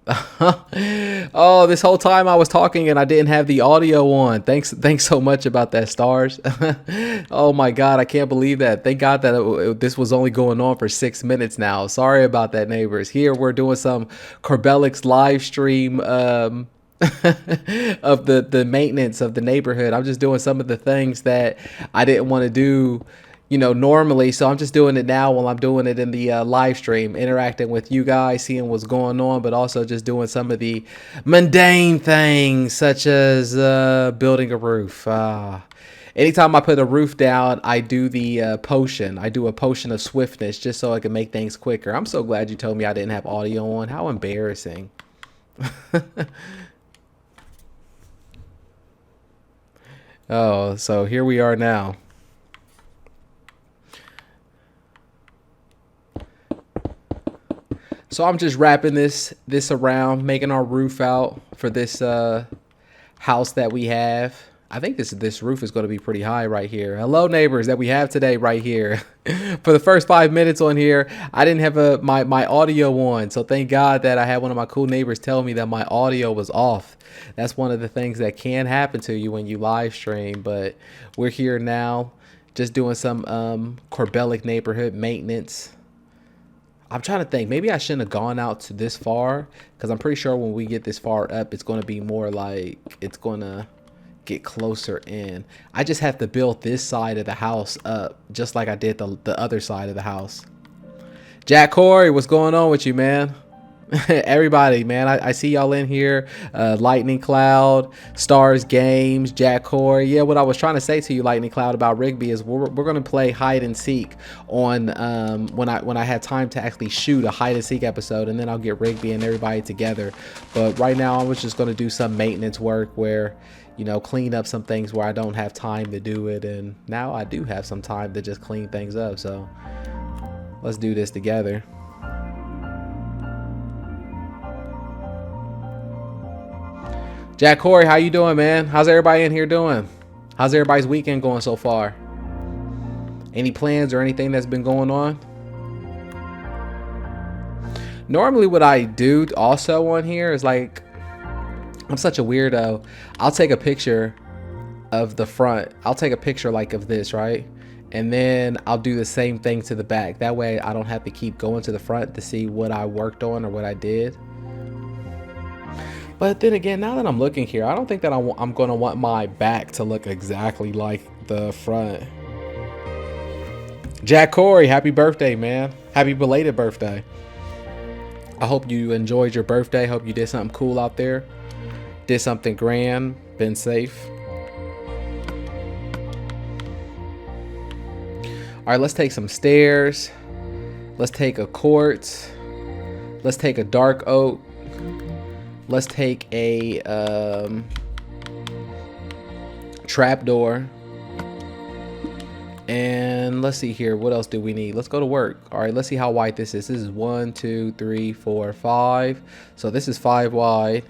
Oh, this whole time I was talking and I didn't have the audio on. Thanks so much about that, Stars. Oh my God, I can't believe that. Thank God that this was only going on for 6 minutes now. Sorry about that, neighbors. Here we're doing some Corbellic's live stream of the maintenance of the neighborhood. I'm just doing some of the things that I didn't want to do, normally. So I'm just doing it now while I'm doing it in the live stream, interacting with you guys, seeing what's going on, but also just doing some of the mundane things such as building a roof. Anytime I put a roof down, I do the potion. I do a potion of swiftness just so I can make things quicker. I'm so glad you told me I didn't have audio on. How embarrassing. Oh, so here we are now. So I'm just wrapping this around, making our roof out for this house that we have. I think this roof is going to be pretty high right here. Hello, neighbors that we have today right here. For the first 5 minutes on here, I didn't have my audio on. So thank God that I had one of my cool neighbors tell me that my audio was off. That's one of the things that can happen to you when you live stream. But we're here now just doing some Corbellic neighborhood maintenance. I'm trying to think. Maybe I shouldn't have gone out to this far because I'm pretty sure when we get this far up, it's going to be more like it's going to get closer in. I just have to build this side of the house up just like I did the other side of the house. Jack Corey, what's going on with you, man? Everybody, man, I see y'all in here. Lightning Cloud, Stars Games, Jack Corey. Yeah, what I was trying to say to you, Lightning Cloud, about Rigby is we're gonna play hide and seek on when I had time to actually shoot a hide and seek episode, and then I'll get Rigby and everybody together. But right now I was just gonna do some maintenance work where, clean up some things where I don't have time to do it, and now I do have some time to just clean things up. So let's do this together. Jack Corey, how you doing, man? How's everybody in here doing? How's everybody's weekend going so far? Any plans or anything that's been going on? Normally what I do also on here is like, I'm such a weirdo. I'll take a picture of the front. I'll take a picture like of this, right? And then I'll do the same thing to the back. That way I don't have to keep going to the front to see what I worked on or what I did. But then again, now that I'm looking here, I don't think that I'm going to want my back to look exactly like the front. Jack Corey, happy birthday, man. Happy belated birthday. I hope you enjoyed your birthday. Hope you did something cool out there. Did something grand. Been safe. All right, let's take some stairs. Let's take a quartz. Let's take a dark oak. Let's take a trapdoor. And let's see here. What else do we need? Let's go to work. All right, let's see how wide this is. This is 1, 2, 3, 4, 5. So this is 5 wide.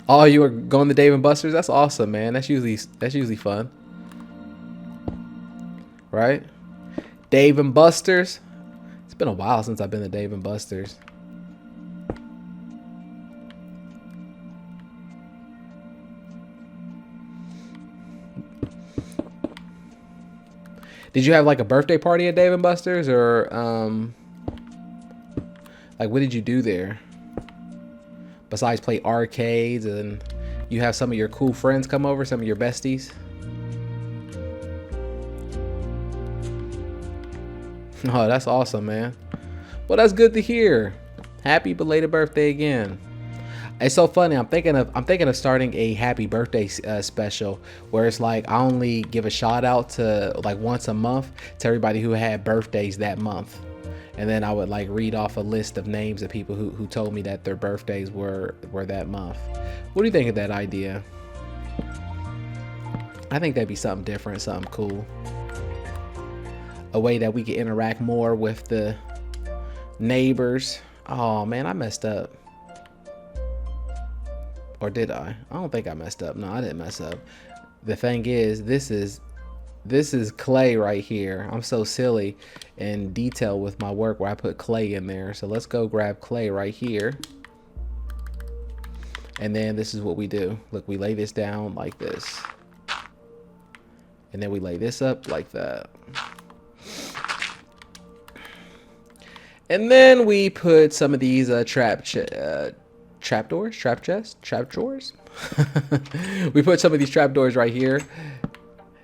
Oh, you are going to Dave & Buster's? That's awesome, man. That's usually fun. Right? Dave & Buster's. It's been a while since I've been to Dave & Buster's. Did you have like a birthday party at Dave & Buster's, or like what did you do there? Besides play arcades, and you have some of your cool friends come over, some of your besties? Oh, that's awesome, man. Well, that's good to hear. Happy belated birthday again. It's so funny. I'm thinking of starting a happy birthday special where it's like I only give a shout out to like once a month to everybody who had birthdays that month, and then I would like read off a list of names of people who told me that their birthdays were that month. What do you think of that idea? I think that'd be something different, something cool. A way that we could interact more with the neighbors. Oh man, I messed up. Or did I? I don't think I messed up. No, I didn't mess up. The thing is, this is clay right here. I'm so silly in detail with my work where I put clay in there. So let's go grab clay right here. And then this is what we do. Look, we lay this down like this. And then we lay this up like that. And then we put some of these trap drawers. We put some of these trap doors right here.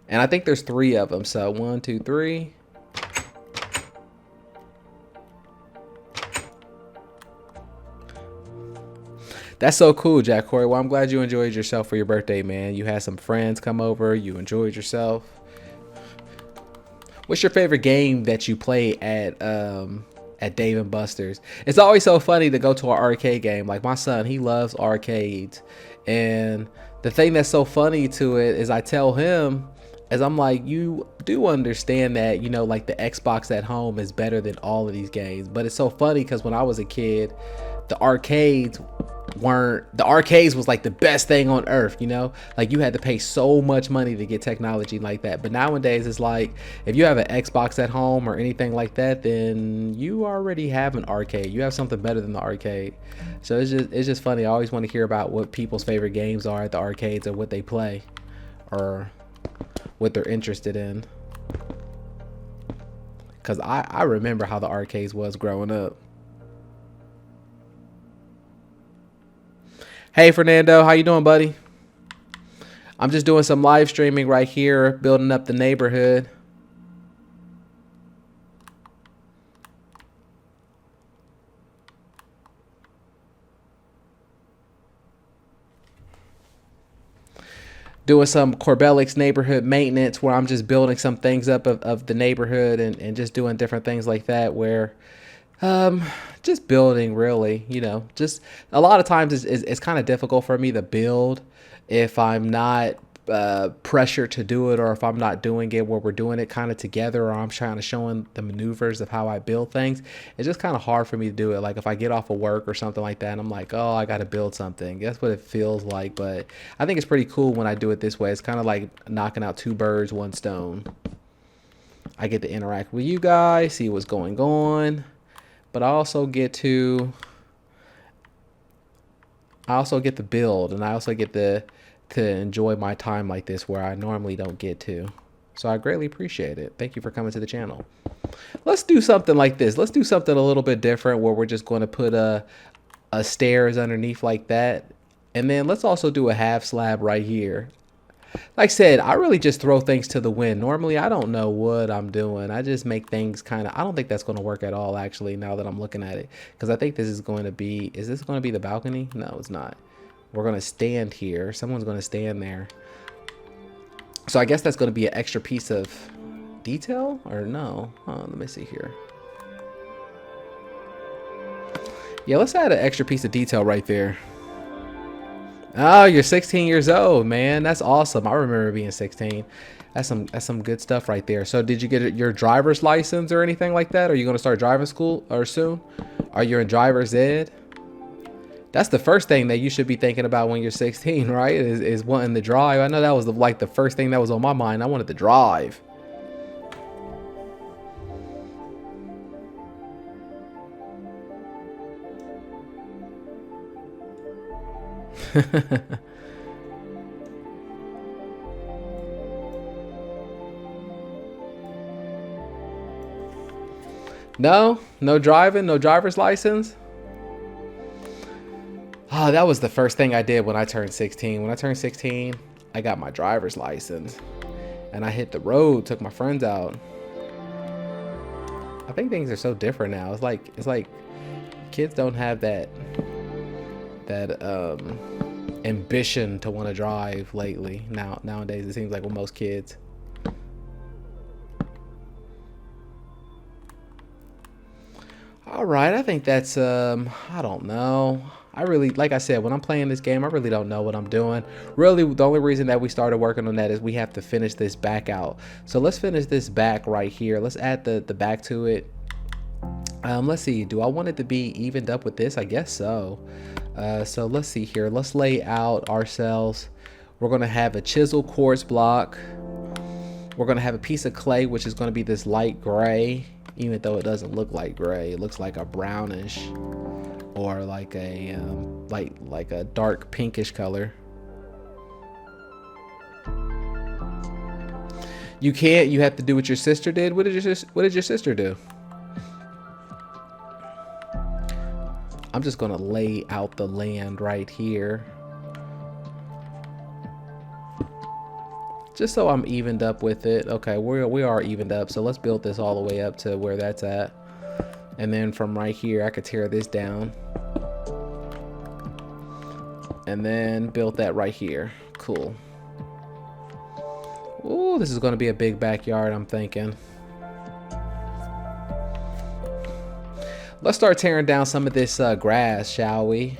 And I think there's 3 of them. So 1, 2, 3. That's so cool, Jack Corey. Well, I'm glad you enjoyed yourself for your birthday, man. You had some friends come over. You enjoyed yourself. What's your favorite game that you play at Dave & Buster's? It's always so funny to go to an arcade game. Like my son, he loves arcades. And the thing that's so funny to it is I tell him, as I'm like, you do understand that, you know, like the Xbox at home is better than all of these games. But it's so funny because when I was a kid, the arcades was like the best thing on earth, you know, like you had to pay so much money to get technology like that. But nowadays it's like if you have an Xbox at home or anything like that, then you already have an arcade. You have something better than the arcade. So it's just funny. I always want to hear about what people's favorite games are at the arcades or what they play or what they're interested in, because I remember how the arcades was growing up. Hey Fernando, how you doing, buddy? I'm just doing some live streaming right here, building up the neighborhood. Doing some CORBELLIC'S neighborhood maintenance where I'm just building some things up of the neighborhood and just doing different things like that where just building, really, you know, just a lot of times it's kind of difficult for me to build if I'm not pressured to do it, or if I'm not doing it where we're doing it kind of together, or I'm trying to showing the maneuvers of how I build things. It's just kind of hard for me to do it. Like if I get off of work or something like that and I'm like, oh, I got to build something. That's what it feels like. But I think it's pretty cool when I do it this way. It's kind of like knocking out 2 birds, 1 stone. I get to interact with you guys, see what's going on. But I also get to build, and I also get to enjoy my time like this where I normally don't get to. So I greatly appreciate it. Thank you for coming to the channel. Let's do something like this. Let's do something a little bit different where we're just going to put a stairs underneath like that. And then let's also do a half slab right here. Like I said, I really just throw things to the wind. Normally, I don't know what I'm doing. I just make things kind of, I don't think that's going to work at all, actually, now that I'm looking at it. Because I think this is going to be, is this going to be the balcony? No, it's not. We're going to stand here. Someone's going to stand there. So I guess that's going to be an extra piece of detail, or no? Let me see here. Yeah, let's add an extra piece of detail right there. Oh, you're 16 years old, man. That's awesome. I remember being 16. That's some good stuff right there. So did you get your driver's license or anything like that? Are you going to start driving school or soon? Are you in driver's ed? That's the first thing that you should be thinking about when you're 16, right? Is wanting to drive. I know that was like the first thing that was on my mind. I wanted to drive. No driving, no driver's license. Oh, that was the first thing I did when I turned 16. When I turned 16, I got my driver's license and I hit the road, took my friends out. I think things are so different now. It's like kids don't have that ambition to want to drive lately. Nowadays it seems like with most kids. All right, I think that's I don't know. I really, like I said, when I'm playing this game, I really don't know what I'm doing. Really, the only reason that we started working on that is we have to finish this back out. So let's finish this back right here. Let's add the back to it. Let's see, do I want it to be evened up with this? I guess so. So let's see here. Let's lay out ourselves. We're going to have a chisel quartz block. We're going to have a piece of clay, which is going to be this light gray, even though it doesn't look like gray. It looks like a brownish or like a like a dark pinkish color. You can't. You have to do what your sister did. What did your sister do? I'm just gonna lay out the land right here, just so I'm evened up with it. Okay, we are evened up. So let's build this all the way up to where that's at, and then from right here I could tear this down, and then build that right here. Cool. Ooh, this is going to be a big backyard, I'm thinking. Let's start tearing down some of this grass, shall we?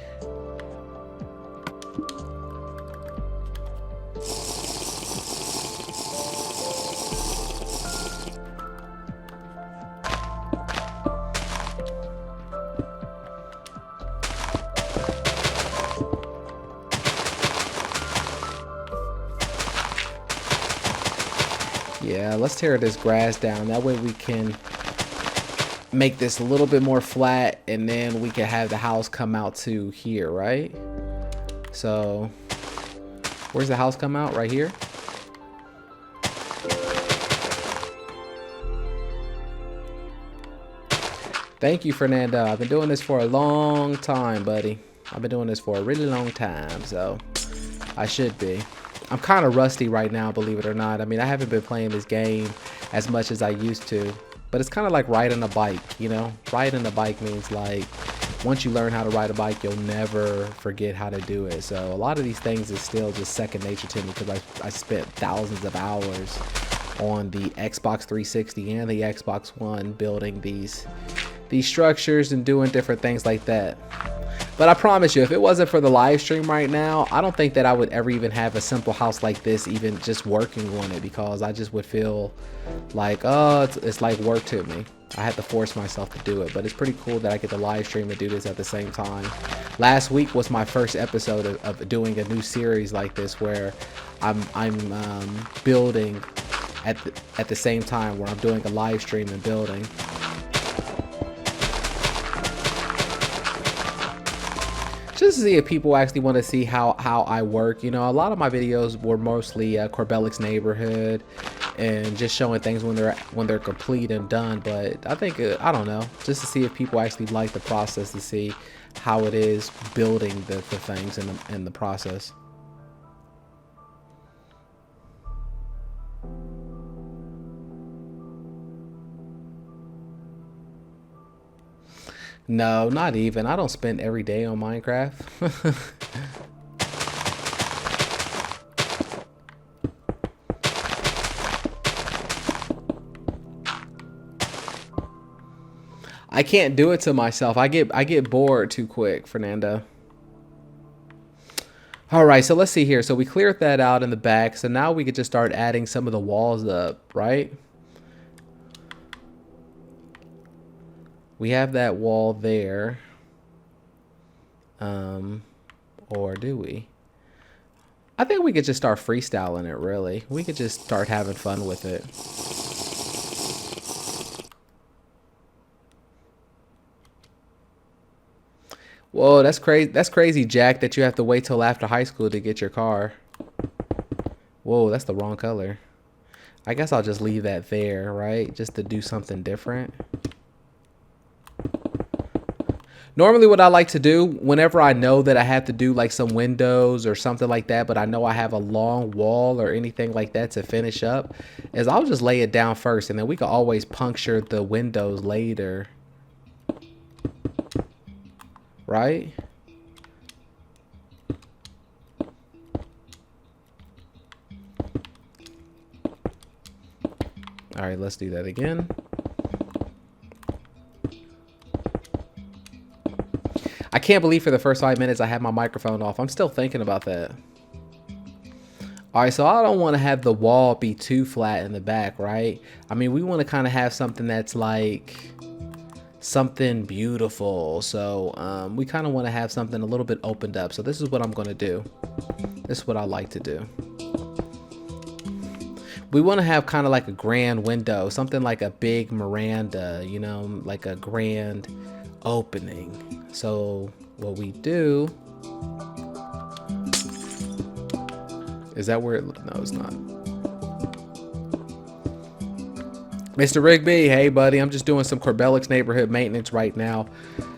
Yeah, let's tear this grass down. That way we can make this a little bit more flat, and then we can have the house come out to here, right? So, where's the house come out? Right here? Thank you, Fernando. I've been doing this for a long time, buddy. I've been doing this for a really long time, so I should be. I'm kind of rusty right now, believe it or not. I mean, I haven't been playing this game as much as I used to, but it's kind of like riding a bike, you know? Riding a bike means like once you learn how to ride a bike, you'll never forget how to do it. So a lot of these things is still just second nature to me because I spent thousands of hours on the Xbox 360 and the Xbox One building these structures and doing different things like that. But I promise you, if it wasn't for the live stream right now, I don't think that I would ever even have a simple house like this, even just working on it, because I just would feel like, oh, it's like work to me. I had to force myself to do it, but it's pretty cool that I get the live stream and do this at the same time. Last week was my first episode of doing a new series like this, where I'm building at the same time, where I'm doing a live stream and building. Just to see if people actually want to see how I work. You know, a lot of my videos were mostly CORBELLIC'S neighborhood and just showing things when they're complete and done. But I think I don't know, just to see if people actually like the process, to see how it is building the things in the process. No, not even. I don't spend every day on Minecraft. I can't do it to myself. I get bored too quick, Fernando. All right, so let's see here. So we cleared that out in the back. So now we could just start adding some of the walls up, right? We have that wall there. Or do we? I think we could just start freestyling it, really. We could just start having fun with it. Whoa, that's crazy. That's crazy, Jack, that you have to wait till after high school to get your car. Whoa, that's the wrong color. I guess I'll just leave that there, right? Just to do something different. Normally what I like to do whenever I know that I have to do like some windows or something like that, but I know I have a long wall or anything like that to finish up, is I'll just lay it down first, and then we can always puncture the windows later. Right? All right, let's do that again. I can't believe for the first 5 minutes I had my microphone off. I'm still thinking about that. All right, so I don't want to have the wall be too flat in the back, right? I mean, we want to kind of have something that's like something beautiful. So we kind of want to have something a little bit opened up. So this is what I'm going to do. This is what I like to do. We want to have kind of like a grand window, something like a big Miranda, you know, like a grand opening. So what we do is that where it, no, it's not. Mr. Rigby, hey buddy, I'm just doing some Corbellic's neighborhood maintenance right now.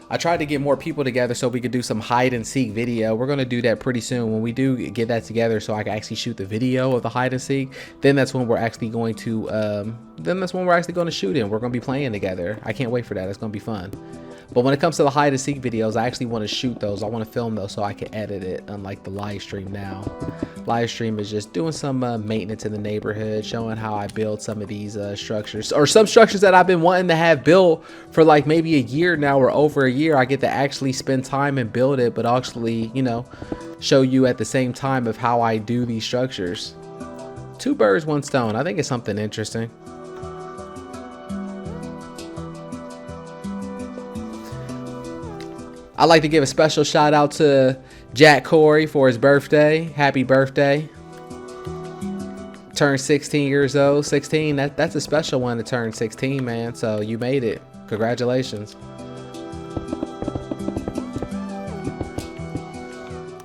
I tried to get more people together so we could do some hide and seek video. We're going to do that pretty soon. When we do get that together so I can actually shoot the video of the hide and seek, then that's when we're actually going to shoot it. We're going to be playing together. I can't wait for that. It's going to be fun. But when it comes to the hide and seek videos, I actually want to shoot those. I want to film those so I can edit it, unlike the live stream now. Live stream is just doing some maintenance in the neighborhood, showing how I build some of these structures, or some structures that I've been wanting to have built for like maybe a year now or over a year. I get to actually spend time and build it, but actually, you know, show you at the same time of how I do these structures. 2 birds, 1 stone. I think it's something interesting. I'd like to give a special shout out to Jack Corey for his birthday. Happy birthday. Turned 16 years old. 16, that's a special one to turn 16, man. So you made it. Congratulations.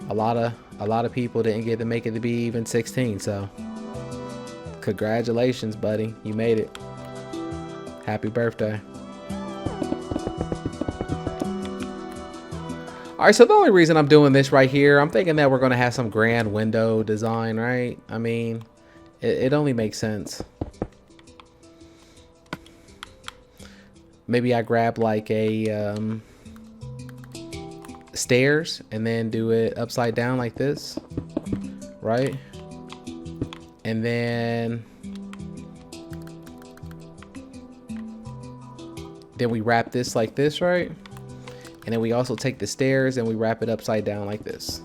A lot of people didn't get to make it to be even 16, so congratulations, buddy. You made it. Happy birthday. All right, so the only reason I'm doing this right here, I'm thinking that we're going to have some grand window design, right? I mean, it only makes sense. Maybe I grab like a stairs and then do it upside down like this, right? And then we wrap this like this, right? And then we also take the stairs and we wrap it upside down like this.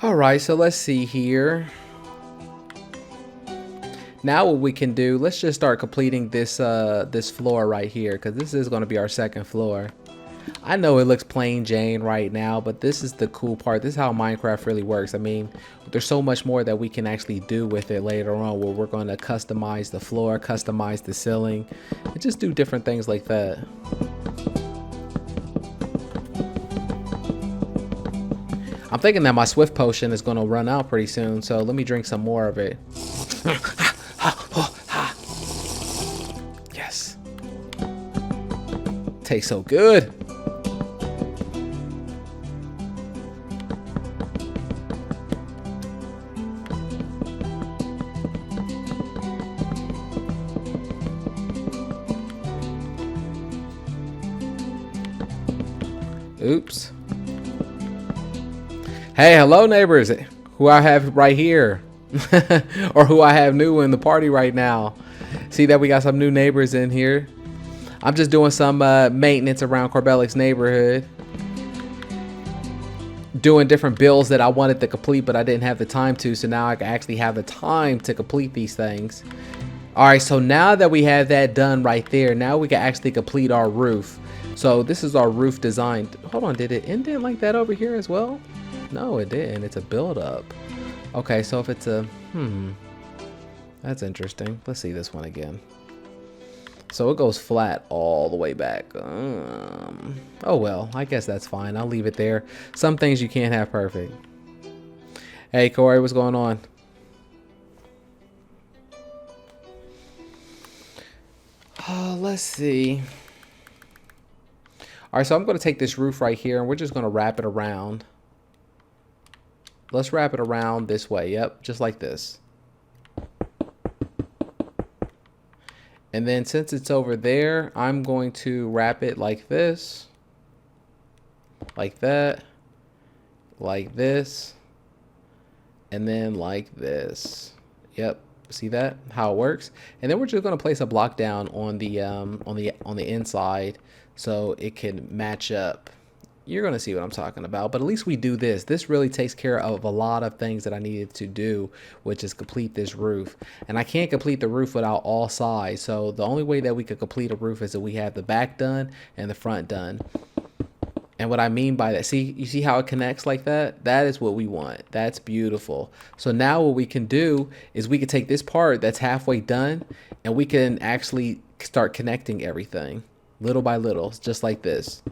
All right, so let's see here. Now what we can do, let's just start completing this this floor right here, because this is going to be our second floor. I know it looks plain Jane right now, but this is the cool part. This is how Minecraft really works. I mean, there's so much more that we can actually do with it later on, where we're going to customize the floor, customize the ceiling, and just do different things like that. I'm thinking that my Swift potion is going to run out pretty soon, so let me drink some more of it. Yes. Tastes so good. Oops. Hey, hello neighbors, who I have right here, or who I have new in the party right now. See that we got some new neighbors in here. I'm just doing some maintenance around CORBELLIC'S neighborhood. Doing different builds that I wanted to complete, but I didn't have the time to, so now I can actually have the time to complete these things. All right, so now that we have that done right there, now we can actually complete our roof. So this is our roof design. Hold on, did it indent like that over here as well? No, it didn't. It's a build up. Okay, so if it's a, that's interesting. Let's see this one again. So it goes flat all the way back. Oh well, I guess that's fine. I'll leave it there. Some things you can't have perfect. Hey Corey, what's going on? Let's see. All right, so I'm going to take this roof right here and we're just going to wrap it around. Let's wrap it around this way. Yep, just like this. And then since it's over there, I'm going to wrap it like this. Like that. Like this. And then like this. Yep. See that? How it works? And then we're just going to place a block down on the inside so it can match up. You're going to see what I'm talking about, but at least we do this. This really takes care of a lot of things that I needed to do, which is complete this roof. And I can't complete the roof without all sides. So the only way that we could complete a roof is that we have the back done and the front done. And what I mean by that, see, you see how it connects like that? That is what we want. That's beautiful. So now what we can do is we can take this part that's halfway done and we can actually start connecting everything little by little, just like this.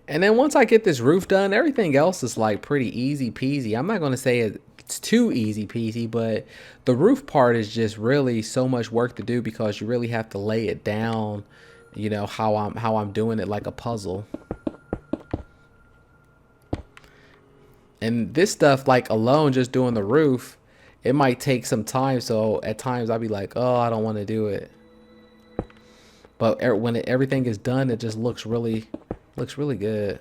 And then once I get this roof done, everything else is like pretty easy peasy. I'm not going to say it's too easy peasy, but the roof part is just really so much work to do because you really have to lay it down, you know, how I'm doing it like a puzzle. And this stuff, like alone, just doing the roof, it might take some time. So at times I'll be like, oh, I don't want to do it. But when everything is done, it just looks really good.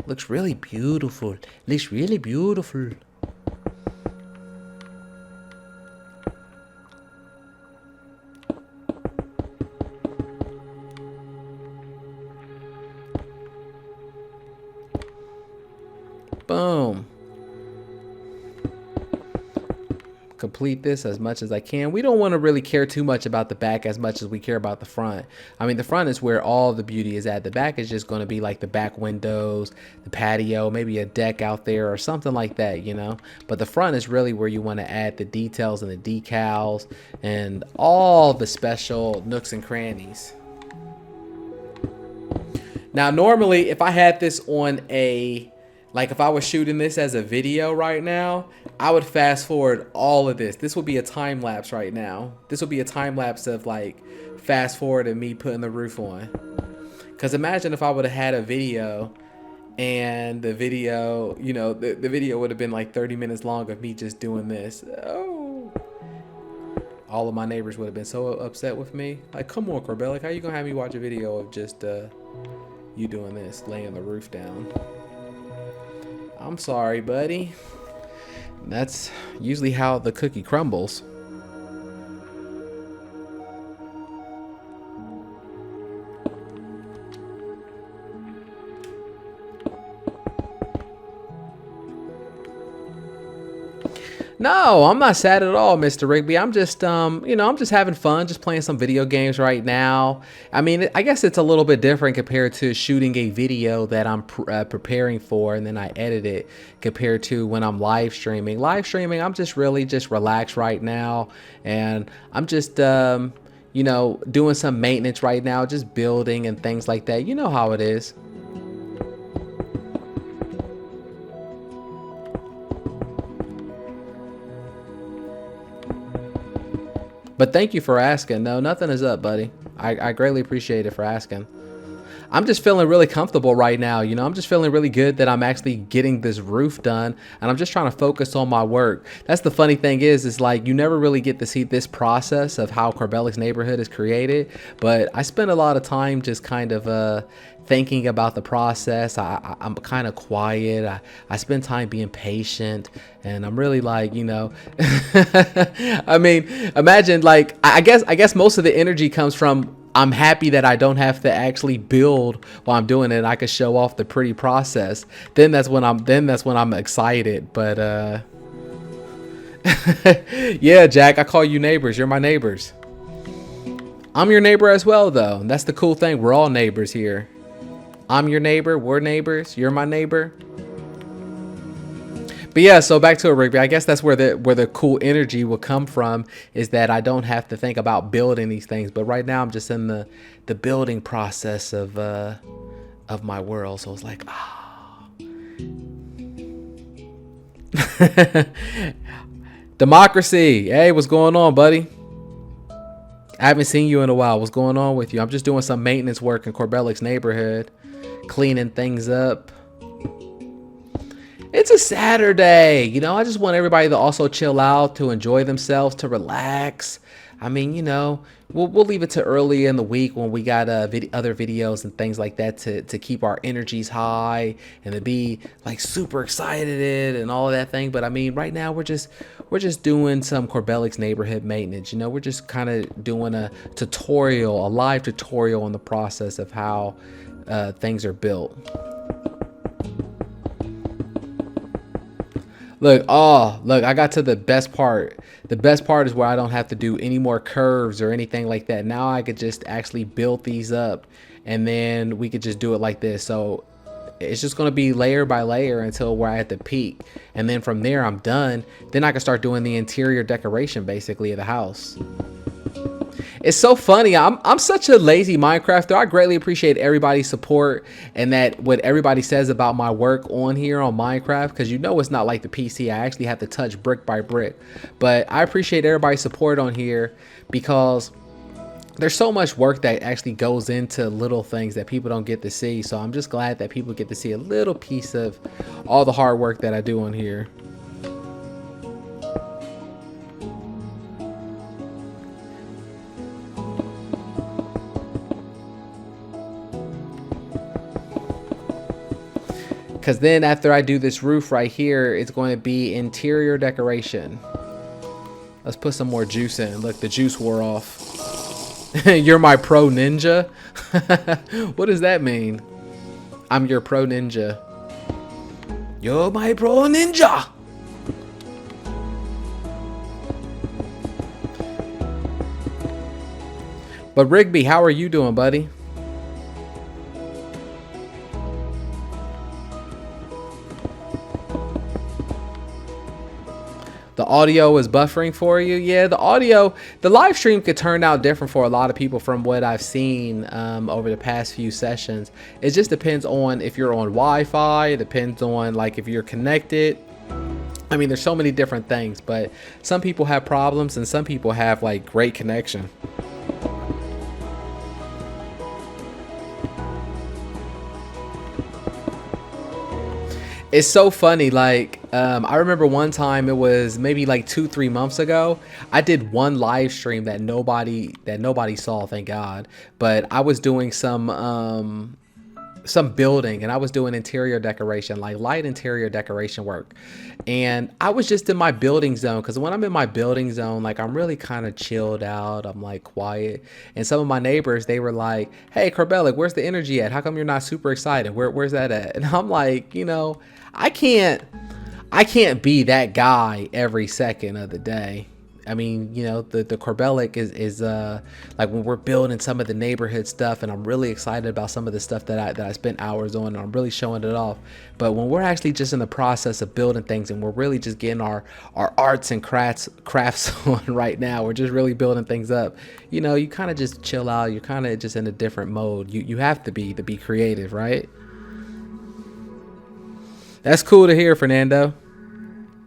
Looks really beautiful. Looks really beautiful. Boom. Complete this as much as I can. We don't want to really care too much about the back as much as we care about the front. I mean, the front is where all the beauty is at. The back is just going to be like the back windows, the patio, maybe a deck out there or something like that, you know. But the front is really where you want to add the details and the decals and all the special nooks and crannies. Now, normally, if I had this on like if I was shooting this as a video right now, I would fast forward all of this. This would be a time lapse right now. This would be a time lapse of like fast forward and me putting the roof on. Because imagine if I would have had a video and the video, you know, the video would have been like 30 minutes long of me just doing this. Oh, all of my neighbors would have been so upset with me. Like, come on, Corbellic, how you gonna have me watch a video of just you doing this, laying the roof down? I'm sorry, buddy. That's usually how the cookie crumbles. No, I'm not sad at all, Mr. Rigby. I'm just, you know, I'm just having fun, just playing some video games right now. I mean, I guess it's a little bit different compared to shooting a video that I'm preparing for and then I edit it compared to when I'm live streaming. Live streaming, I'm just really just relaxed right now. And I'm just, you know, doing some maintenance right now, just building and things like that. You know how it is. But thank you for asking. No, nothing is up, buddy. I greatly appreciate it for asking. I'm just feeling really comfortable right now. You know, I'm just feeling really good that I'm actually getting this roof done and I'm just trying to focus on my work. That's the funny thing is like you never really get to see this process of how Corbellic's neighborhood is created. But I spend a lot of time just kind of thinking about the process. I'm kind of quiet. I spend time being patient and I'm really like, you know, I mean, imagine like, I guess most of the energy comes from I'm happy that I don't have to actually build while I'm doing it. I can show off the pretty process. Then that's when I'm excited. But yeah, Jack, I call you neighbors. You're my neighbors. I'm your neighbor as well, though. And that's the cool thing. We're all neighbors here. I'm your neighbor. We're neighbors. You're my neighbor. But yeah, so back to it, Rigby. I guess that's where the cool energy will come from, is that I don't have to think about building these things. But right now I'm just in the building process of my world. So it's like, ah. Democracy. Hey, what's going on, buddy? I haven't seen you in a while. What's going on with you? I'm just doing some maintenance work in Corbellic's neighborhood, cleaning things up. It's a Saturday, you know, I just want everybody to also chill out, to enjoy themselves, to relax. I mean, you know, we'll leave it to early in the week when we got other videos and things like that to keep our energies high and to be like super excited and all of that thing. But I mean, right now we're just doing some Corbellic's neighborhood maintenance. You know, we're just kind of doing a live tutorial on the process of how things are built. Look, oh, look, I got to the best part. The best part is where I don't have to do any more curves or anything like that. Now I could just actually build these up, and then we could just do it like this. So it's just going to be layer by layer until we're at the peak. And then from there, I'm done. Then I can start doing the interior decoration, basically, of the house. It's so funny. I'm such a lazy Minecrafter. I greatly appreciate everybody's support and that what everybody says about my work on here on Minecraft, because you know it's not like the PC. I actually have to touch brick by brick. But I appreciate everybody's support on here because there's so much work that actually goes into little things that people don't get to see. So I'm just glad that people get to see a little piece of all the hard work that I do on here. Because then after I do this roof right here, it's going to be interior decoration. Let's put some more juice in. Look, the juice wore off. You're my pro ninja? What does that mean? I'm your pro ninja. You're my pro ninja! But Rigby, how are you doing, buddy? The audio is buffering for you. Yeah, the live stream could turn out different for a lot of people from what I've seen over the past few sessions. It just depends on if you're on Wi-Fi. It depends on like if you're connected. I mean, there's so many different things, but some people have problems and some people have like great connection. It's so funny. Like, I remember one time, it was maybe like 2-3 months ago. I did one live stream that nobody saw, thank God. But I was doing some building, and I was doing interior decoration, like light interior decoration work. And I was just in my building zone, because when I'm in my building zone, like I'm really kind of chilled out. I'm like quiet. And some of my neighbors, they were like, "Hey, Corbellic, where's the energy at? How come you're not super excited? Where's that at?" And I'm like, I can't be that guy every second of the day. I mean, the Corbellic is like when we're building some of the neighborhood stuff, and I'm really excited about some of the stuff that I spent hours on, and I'm really showing it off. But when we're actually just in the process of building things, and we're really just getting our arts and crafts on right now, we're just really building things up. You kind of just chill out. You're kind of just in a different mode. You have to be creative, right? That's cool to hear, Fernando.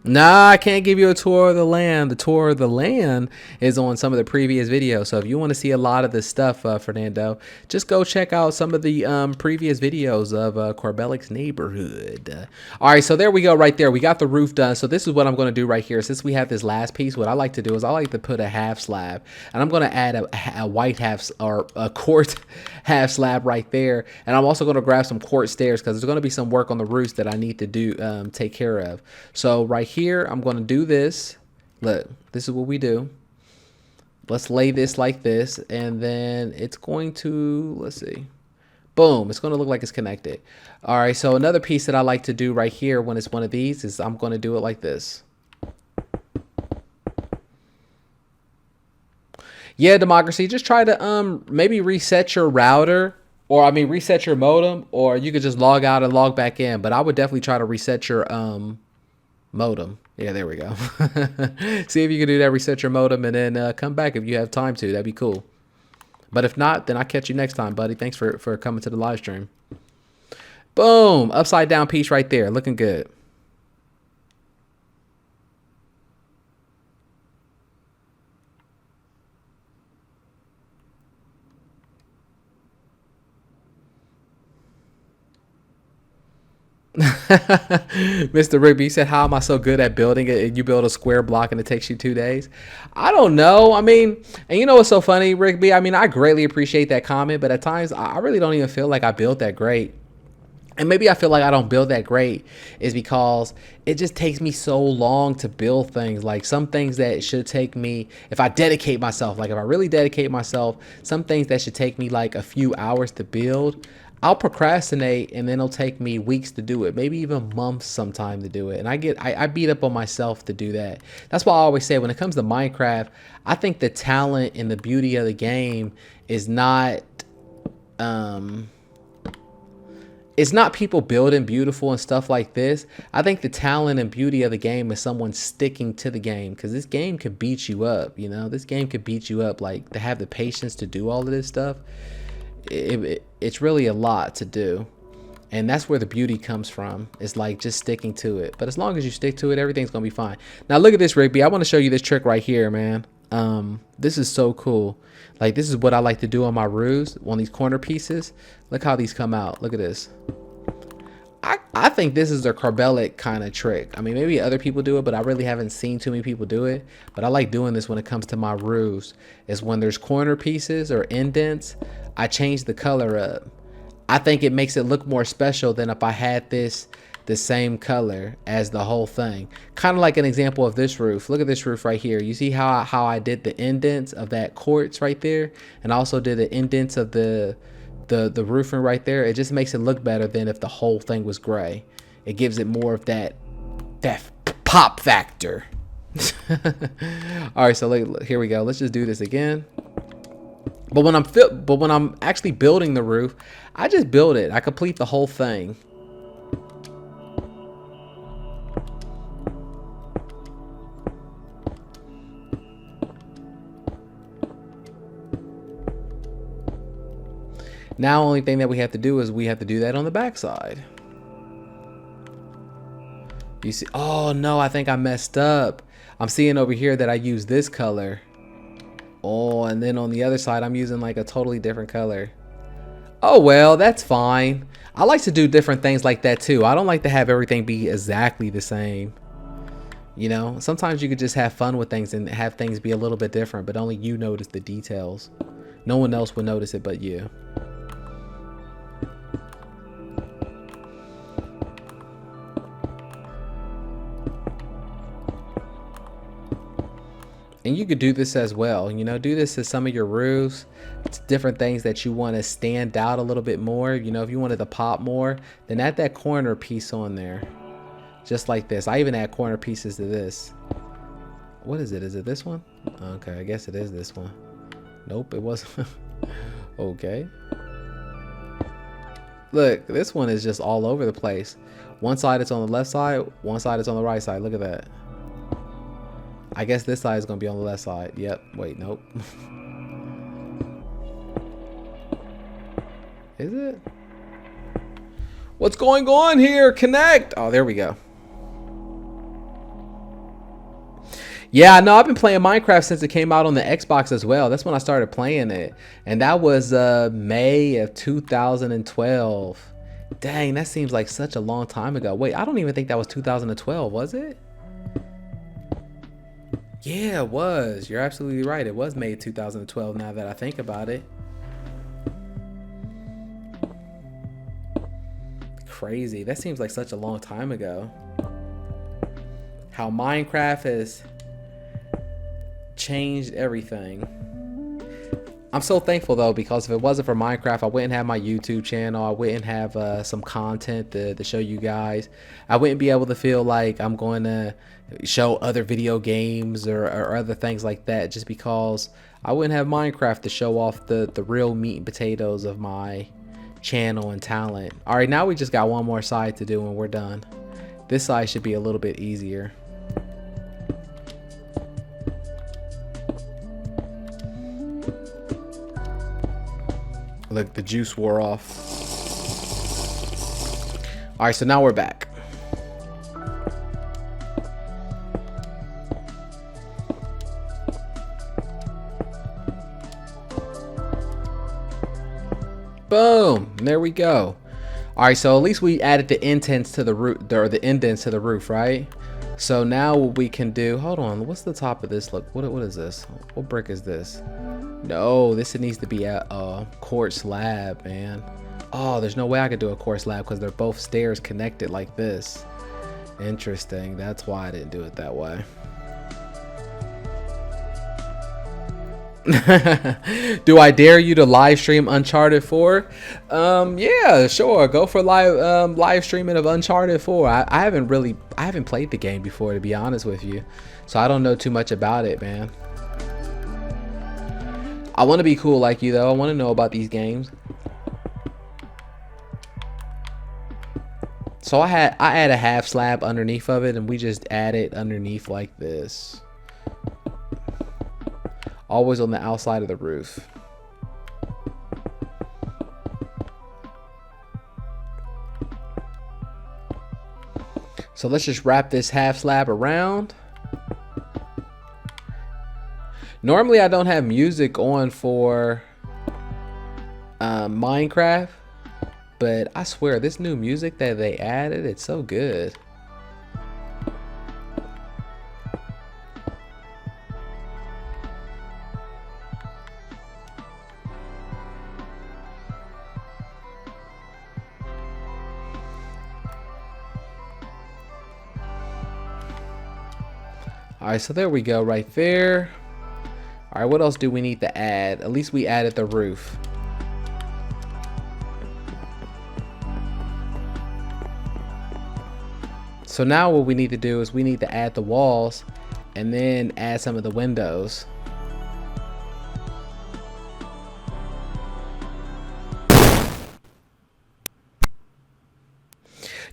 Nah, I can't give you a tour of the land. The tour of the land is on some of the previous videos. So if you want to see a lot of this stuff, Fernando, just go check out some of the previous videos of CORBELLIC'S neighborhood. All right, so there we go right there. We got the roof done. So this is what I'm going to do right here. Since we have this last piece, what I like to do is I like to put a half slab. And I'm going to add a white half or a quartz half slab right there. And I'm also going to grab some quartz stairs because there's going to be some work on the roofs that I need to do take care of. So right here, I'm going to do this. Look, this is what we do. Let's lay this like this, and then it's going to, let's see, boom, it's going to look like it's connected. All right, so another piece that I like to do right here when it's one of these is I'm going to do it like this. Yeah, Democracy, just try to maybe reset your router, or I mean reset your modem, or you could just log out and log back in, but I would definitely try to reset your modem. Yeah, there we go. See if you can do that, reset your modem, and then come back if you have time to. That'd be cool. But if not, then I'll catch you next time, buddy. Thanks for coming to the live stream. Boom, upside down piece right there, looking good. Mr. Rigby said, "How am I so good at building it? You build a square block and it takes you 2 days." I don't know. I mean, and you know what's so funny, Rigby? I mean, I greatly appreciate that comment, but at times I really don't even feel like I built that great. And maybe I feel like I don't build that great is because it just takes me so long to build things. Like some things that should take me, if I dedicate myself, like if I really dedicate myself, some things that should take me like a few hours to build, I'll procrastinate, and then it'll take me weeks to do it, maybe even months sometime to do it. And I beat up on myself to do that. That's why I always say when it comes to Minecraft, I think the talent and the beauty of the game is not it's not people building beautiful and stuff like this. I think the talent and beauty of the game is someone sticking to the game, because this game could beat you up. You know, this game could beat you up. Like, to have the patience to do all of this stuff, it's really a lot to do. And that's where the beauty comes from. It's like just sticking to it. But as long as you stick to it, everything's gonna be fine. Now look at this, Rigby. I want to show you this trick right here, man. This is so cool. Like, this is what I like to do on my roofs, on these corner pieces. Look how these come out. Look at this. I think this is a Corbellic kind of trick. I mean, maybe other people do it, but I really haven't seen too many people do it. But I like doing this when it comes to my roofs. Is when there's corner pieces or indents, I change the color up. I think it makes it look more special than if I had this the same color as the whole thing. Kind of like an example of this roof. Look at this roof right here. You see how I did the indents of that quartz right there, and also did the indents of the roofing right there. It just makes it look better than if the whole thing was gray. It gives it more of that pop factor. All right, so here we go. Let's just do this again. But when I'm actually building the roof, I just build it. I complete the whole thing. Now, only thing that we have to do is we have to do that on the back side. You see, oh no, I think I messed up. I'm seeing over here that I use this color. Oh, and then on the other side, I'm using like a totally different color. Oh, well, that's fine. I like to do different things like that too. I don't like to have everything be exactly the same. You know, sometimes you could just have fun with things and have things be a little bit different, but only you notice the details. No one else would notice it but you. And you could do this as well, you know, do this to some of your roofs. It's different things that you want to stand out a little bit more. You know, if you wanted to pop more, then add that corner piece on there. Just like this. I even add corner pieces to this. What is it? Is it this one? Okay, I guess it is this one. Nope, it wasn't. Okay. Look, this one is just all over the place. One side it's on the left side, one side it's on the right side. Look at that. I guess this side is going to be on the left side. Yep. Wait, nope. Is it? What's going on here? Connect. Oh, there we go. Yeah, no, I've been playing Minecraft since it came out on the Xbox as well. That's when I started playing it. And that was May of 2012. Dang, that seems like such a long time ago. Wait, I don't even think that was 2012, was it? Yeah, it was. You're absolutely right. It was May 2012 now that I think about it. Crazy. That seems like such a long time ago. How Minecraft has changed everything. I'm so thankful though, because if it wasn't for Minecraft, I wouldn't have my YouTube channel. I wouldn't have some content to show you guys. I wouldn't be able to feel like I'm going to show other video games or other things like that, just because I wouldn't have Minecraft to show off the real meat and potatoes of my channel and talent. All right, now we just got one more side to do and we're done. This side should be a little bit easier. Look, the juice wore off. All right, so now we're back. Boom, there we go. All right, so at least we added the indents to the roof, or the indents to the roof, right? So now what we can do, hold on, what's the top of this? Look, what is this? What brick is this? No, this needs to be a quartz slab, man. Oh, there's no way I could do a quartz slab because they're both stairs connected like this. Interesting, that's why I didn't do it that way. Do I dare you to live stream Uncharted 4? Yeah, sure. Go for live streaming of Uncharted 4. I haven't played the game before, to be honest with you. So I don't know too much about it, man. I want to be cool like you though. I want to know about these games. So I add a half slab underneath of it, and we just add it underneath like this. Always on the outside of the roof. So let's just wrap this half slab around. Normally I don't have music on for Minecraft, but I swear this new music that they added, it's so good. All right, so there we go right there. All right, what else do we need to add? At least we added the roof. So now what we need to do is we need to add the walls and then add some of the windows.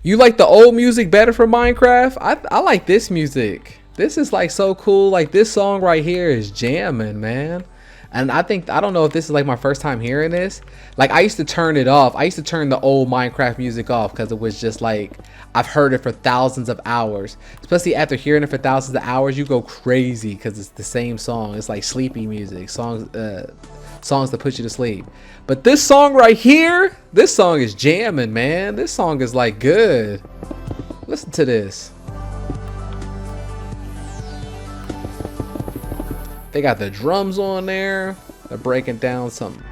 You like the old music better for Minecraft? I like this music. This is like so cool. Like this song right here is jamming, man. And I don't know if this is like my first time hearing this. Like I used to turn it off. I used to turn the old Minecraft music off because it was just like, I've heard it for thousands of hours. Especially after hearing it for thousands of hours, you go crazy because it's the same song. It's like sleepy music, songs to put you to sleep. But this song right here, this song is jamming, man. This song is like good. Listen to this. They got the drums on there. They're breaking down something.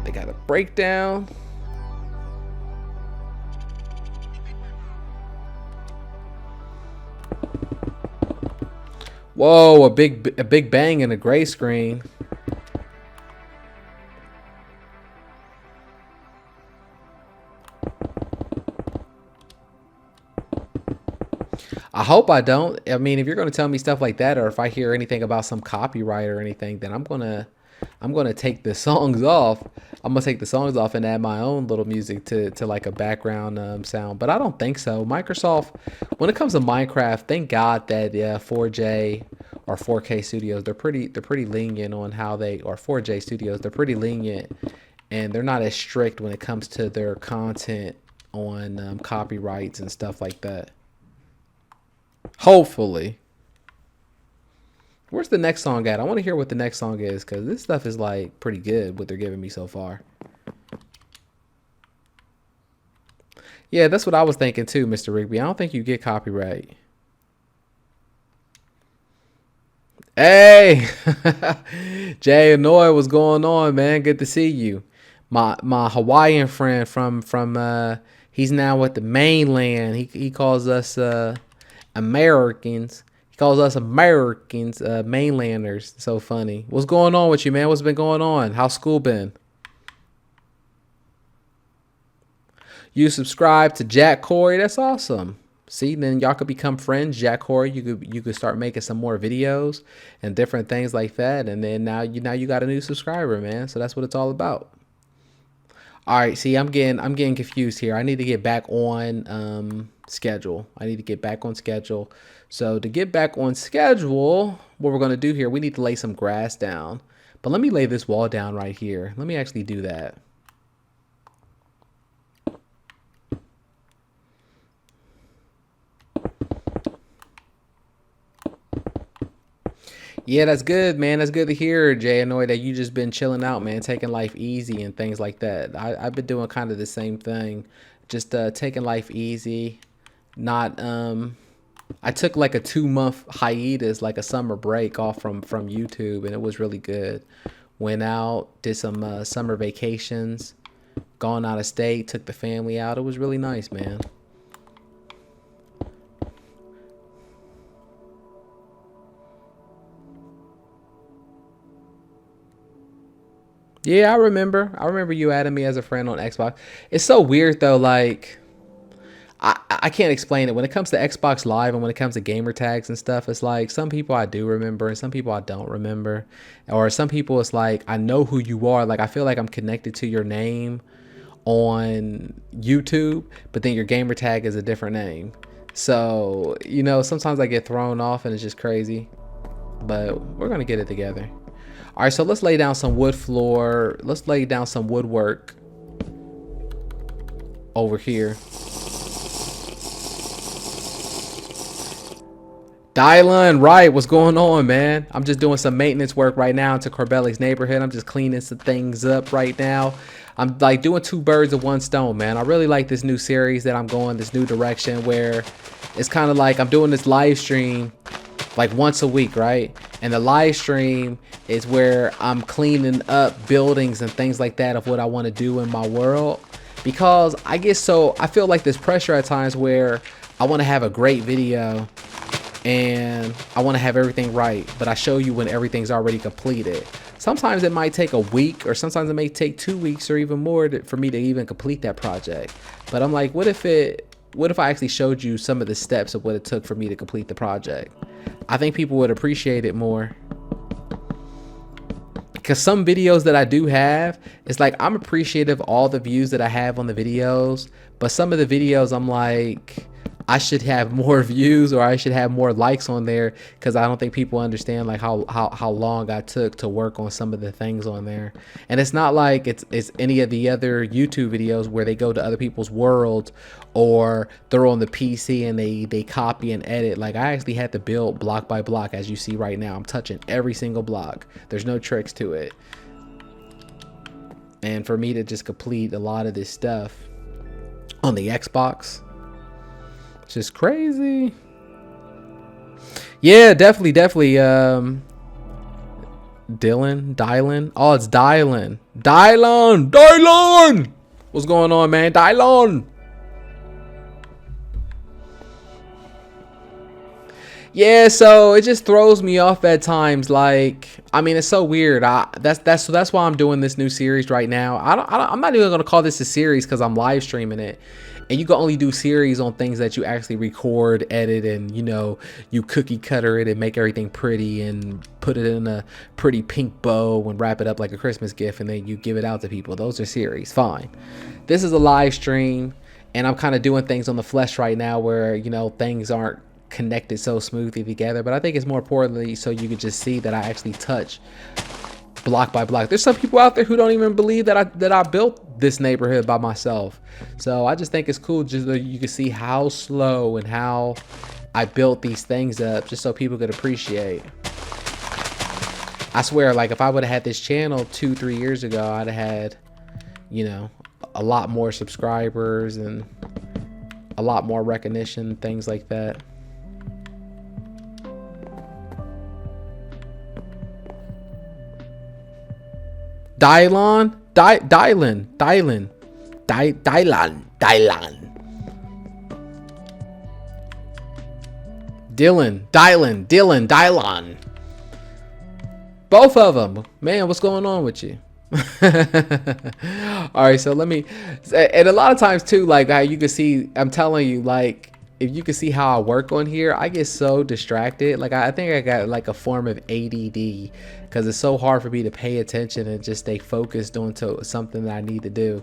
They got a breakdown. Whoa, a big bang in a gray screen. I hope I don't. I mean, if you're going to tell me stuff like that, or if I hear anything about some copyright or anything, then I'm gonna take the songs off. I'm gonna take the songs off and add my own little music to like a background sound. But I don't think so. Microsoft, when it comes to Minecraft, thank God that 4J or 4K Studios, they're pretty lenient on how they, or 4J Studios, they're pretty lenient, and they're not as strict when it comes to their content on copyrights and stuff like that. Hopefully. Where's the next song at? I want to hear what the next song is, because this stuff is like pretty good, what they're giving me so far. Yeah, that's what I was thinking too, Mr. Rigby. I don't think you get copyright. Hey! Jay Annoy, what's going on, man? Good to see you. My Hawaiian friend from he's now at the mainland. He calls us Americans. He calls us Americans, mainlanders. So funny. What's going on with you, man? What's been going on? How's school been? You subscribe to Jack Corey. That's awesome. See, then y'all could become friends. Jack Corey, you could start making some more videos and different things like that. And then now you got a new subscriber, man. So that's what it's all about. All right, see, I'm getting confused here. I need to get back on schedule. I need to get back on schedule. So to get back on schedule, what we're gonna do here, we need to lay some grass down. But let me lay this wall down right here. Let me actually do that. Yeah, that's good, man. That's good to hear, Jay Annoy, that you just been chilling out, man, taking life easy and things like that. I've been doing kind of the same thing, just taking life easy. Not I took like a 2-month hiatus, like a summer break off from YouTube, and it was really good. Went out, did some summer vacations, gone out of state, took the family out. It was really nice, man. Yeah, I remember. I remember you adding me as a friend on Xbox. It's so weird though. Like, I can't explain it. When it comes to Xbox Live and when it comes to gamer tags and stuff, it's like some people I do remember and some people I don't remember. Or some people it's like I know who you are. Like I feel like I'm connected to your name on YouTube, but then your gamer tag is a different name. So, you know, sometimes I get thrown off and it's just crazy. But we're gonna get it together. All right, so let's lay down some wood floor. Let's lay down some woodwork over here. Dylan, right? What's going on, man? I'm just doing some maintenance work right now into Corbellic's neighborhood. I'm just cleaning some things up right now. I'm like doing two birds with one stone, man. I really like this new series that I'm going, this new direction where it's kind of like I'm doing this live stream like once a week, right? And the live stream is where I'm cleaning up buildings and things like that of what I want to do in my world. Because I feel like this pressure at times where I want to have a great video and I want to have everything right, but I show you when everything's already completed. Sometimes it might take a week, or sometimes it may take 2 weeks or even more for me to even complete that project. But I'm like, what if I actually showed you some of the steps of what it took for me to complete the project? I think people would appreciate it more. Because some videos that I do have, it's like I'm appreciative of all the views that I have on the videos, but some of the videos I'm like, I should have more views or I should have more likes on there, because I don't think people understand like how long I took to work on some of the things on there. And it's not like it's any of the other YouTube videos where they go to other people's worlds or they're on the PC and they copy and edit. Like I actually had to build block by block, as you see right now. I'm touching every single block. There's no tricks to it. And for me to just complete a lot of this stuff on the Xbox, it's just crazy. Yeah, definitely. Dylan. Oh, it's Dylan. What's going on, man? Dylan. Yeah, so it just throws me off at times. Like, I mean, it's so weird. That's why I'm doing this new series right now. I'm not even gonna call this a series because I'm live streaming it. And you can only do series on things that you actually record, edit, and you know, you cookie cutter it and make everything pretty and put it in a pretty pink bow and wrap it up like a Christmas gift, and then you give it out to people. Those are series, fine. This is a live stream, and I'm kind of doing things on the flesh right now where, you know, things aren't connected so smoothly together. But I think it's more importantly so you can just see that I actually touch block by block. There's some people out there who don't even believe that I built this neighborhood by myself. So I just think it's cool just so you can see how slow and how I built these things up, just so people could appreciate. I swear, like if I would have had this channel 2-3 years ago, I'd have had, you know, a lot more subscribers and a lot more recognition, things like that. Dylan. Both of them. Man, what's going on with you? All right, so let me, and a lot of times too, like how you can see, I'm telling you, like if you can see how I work on here, I get so distracted. Like I think I got like a form of ADD, because it's so hard for me to pay attention and just stay focused on to something that I need to do.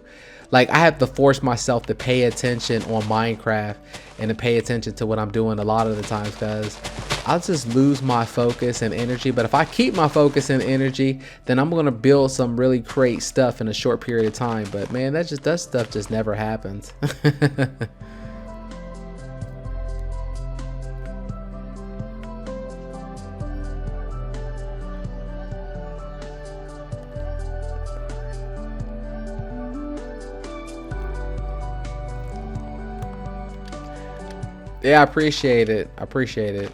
Like I have to force myself to pay attention on Minecraft and to pay attention to what I'm doing a lot of the times, because I'll just lose my focus and energy. But if I keep my focus and energy, then I'm gonna build some really great stuff in a short period of time. But man, that stuff just never happens. Yeah, I appreciate it. I appreciate it.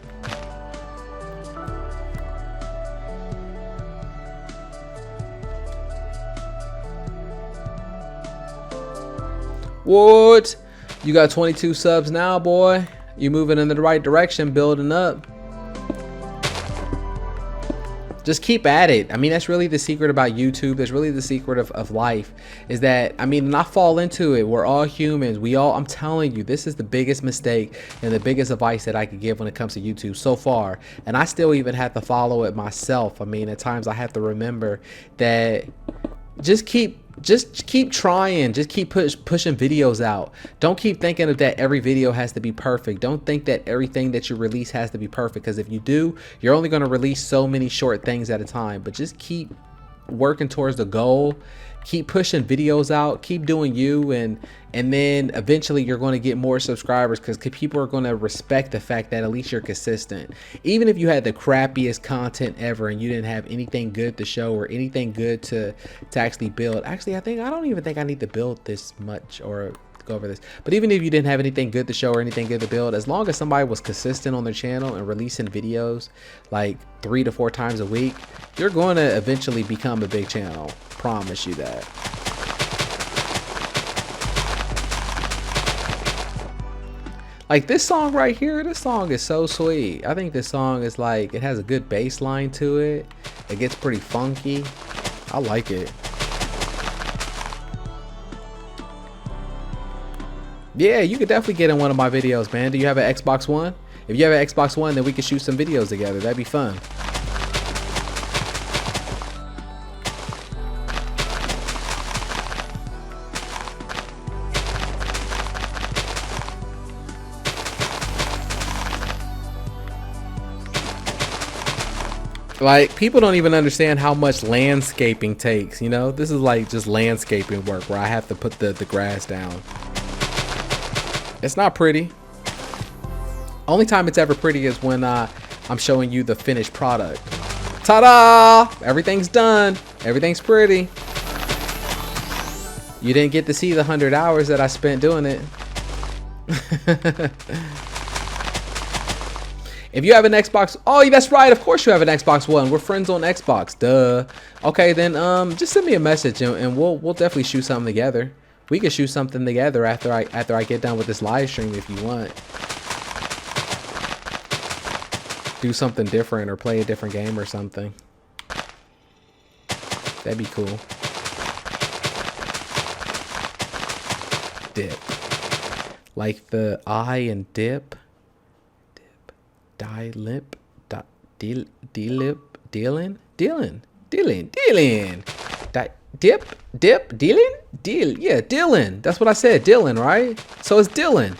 What? You got 22 subs now, boy. You moving in the right direction, building up. just keep at it. I mean, that's really the secret about YouTube. That's really the secret of life, is that, I mean, not fall into it. We're all humans. I'm telling you, this is the biggest mistake and the biggest advice that I could give when it comes to YouTube so far. And I still even have to follow it myself. I mean, at times I have to remember that just keep trying, just keep pushing videos out. Don't keep thinking of that every video has to be perfect. Don't think that everything that you release has to be perfect, because if you do, you're only going to release so many short things at a time. But just keep working towards the goal, keep pushing videos out, keep doing you, and then eventually you're going to get more subscribers, because people are going to respect the fact that at least you're consistent. Even if you had the crappiest content ever and you didn't have anything good to show or anything good to actually build. Actually, I don't even think I need to build this much or go over this. But even if you didn't have anything good to show or anything good to build, as long as somebody was consistent on their channel and releasing videos like 3 to 4 times a week, you're going to eventually become a big channel. Promise you that. Like this song right here, this song is so sweet. I think this song is like, it has a good bass line to it. It gets pretty funky. I like it. Yeah, you could definitely get in one of my videos, man. Do you have an Xbox One? If you have an Xbox One, then we could shoot some videos together. That'd be fun. Like, people don't even understand how much landscaping takes, you know? This is like just landscaping work where I have to put the grass down. It's not pretty. Only time it's ever pretty is when I'm showing you the finished product. Ta-da! Everything's done. Everything's pretty. You didn't get to see the 100 hours that I spent doing it. If you have an Xbox, oh, that's right. Of course you have an Xbox One. We're friends on Xbox. Duh. Okay, then just send me a message and we'll definitely shoot something together. We could shoot something together after I get done with this live stream if you want. Do something different or play a different game or something. That'd be cool. Dip. Like the I in dip. Dealing. Yeah, Dylan. That's what I said, Dylan, right? So it's Dylan.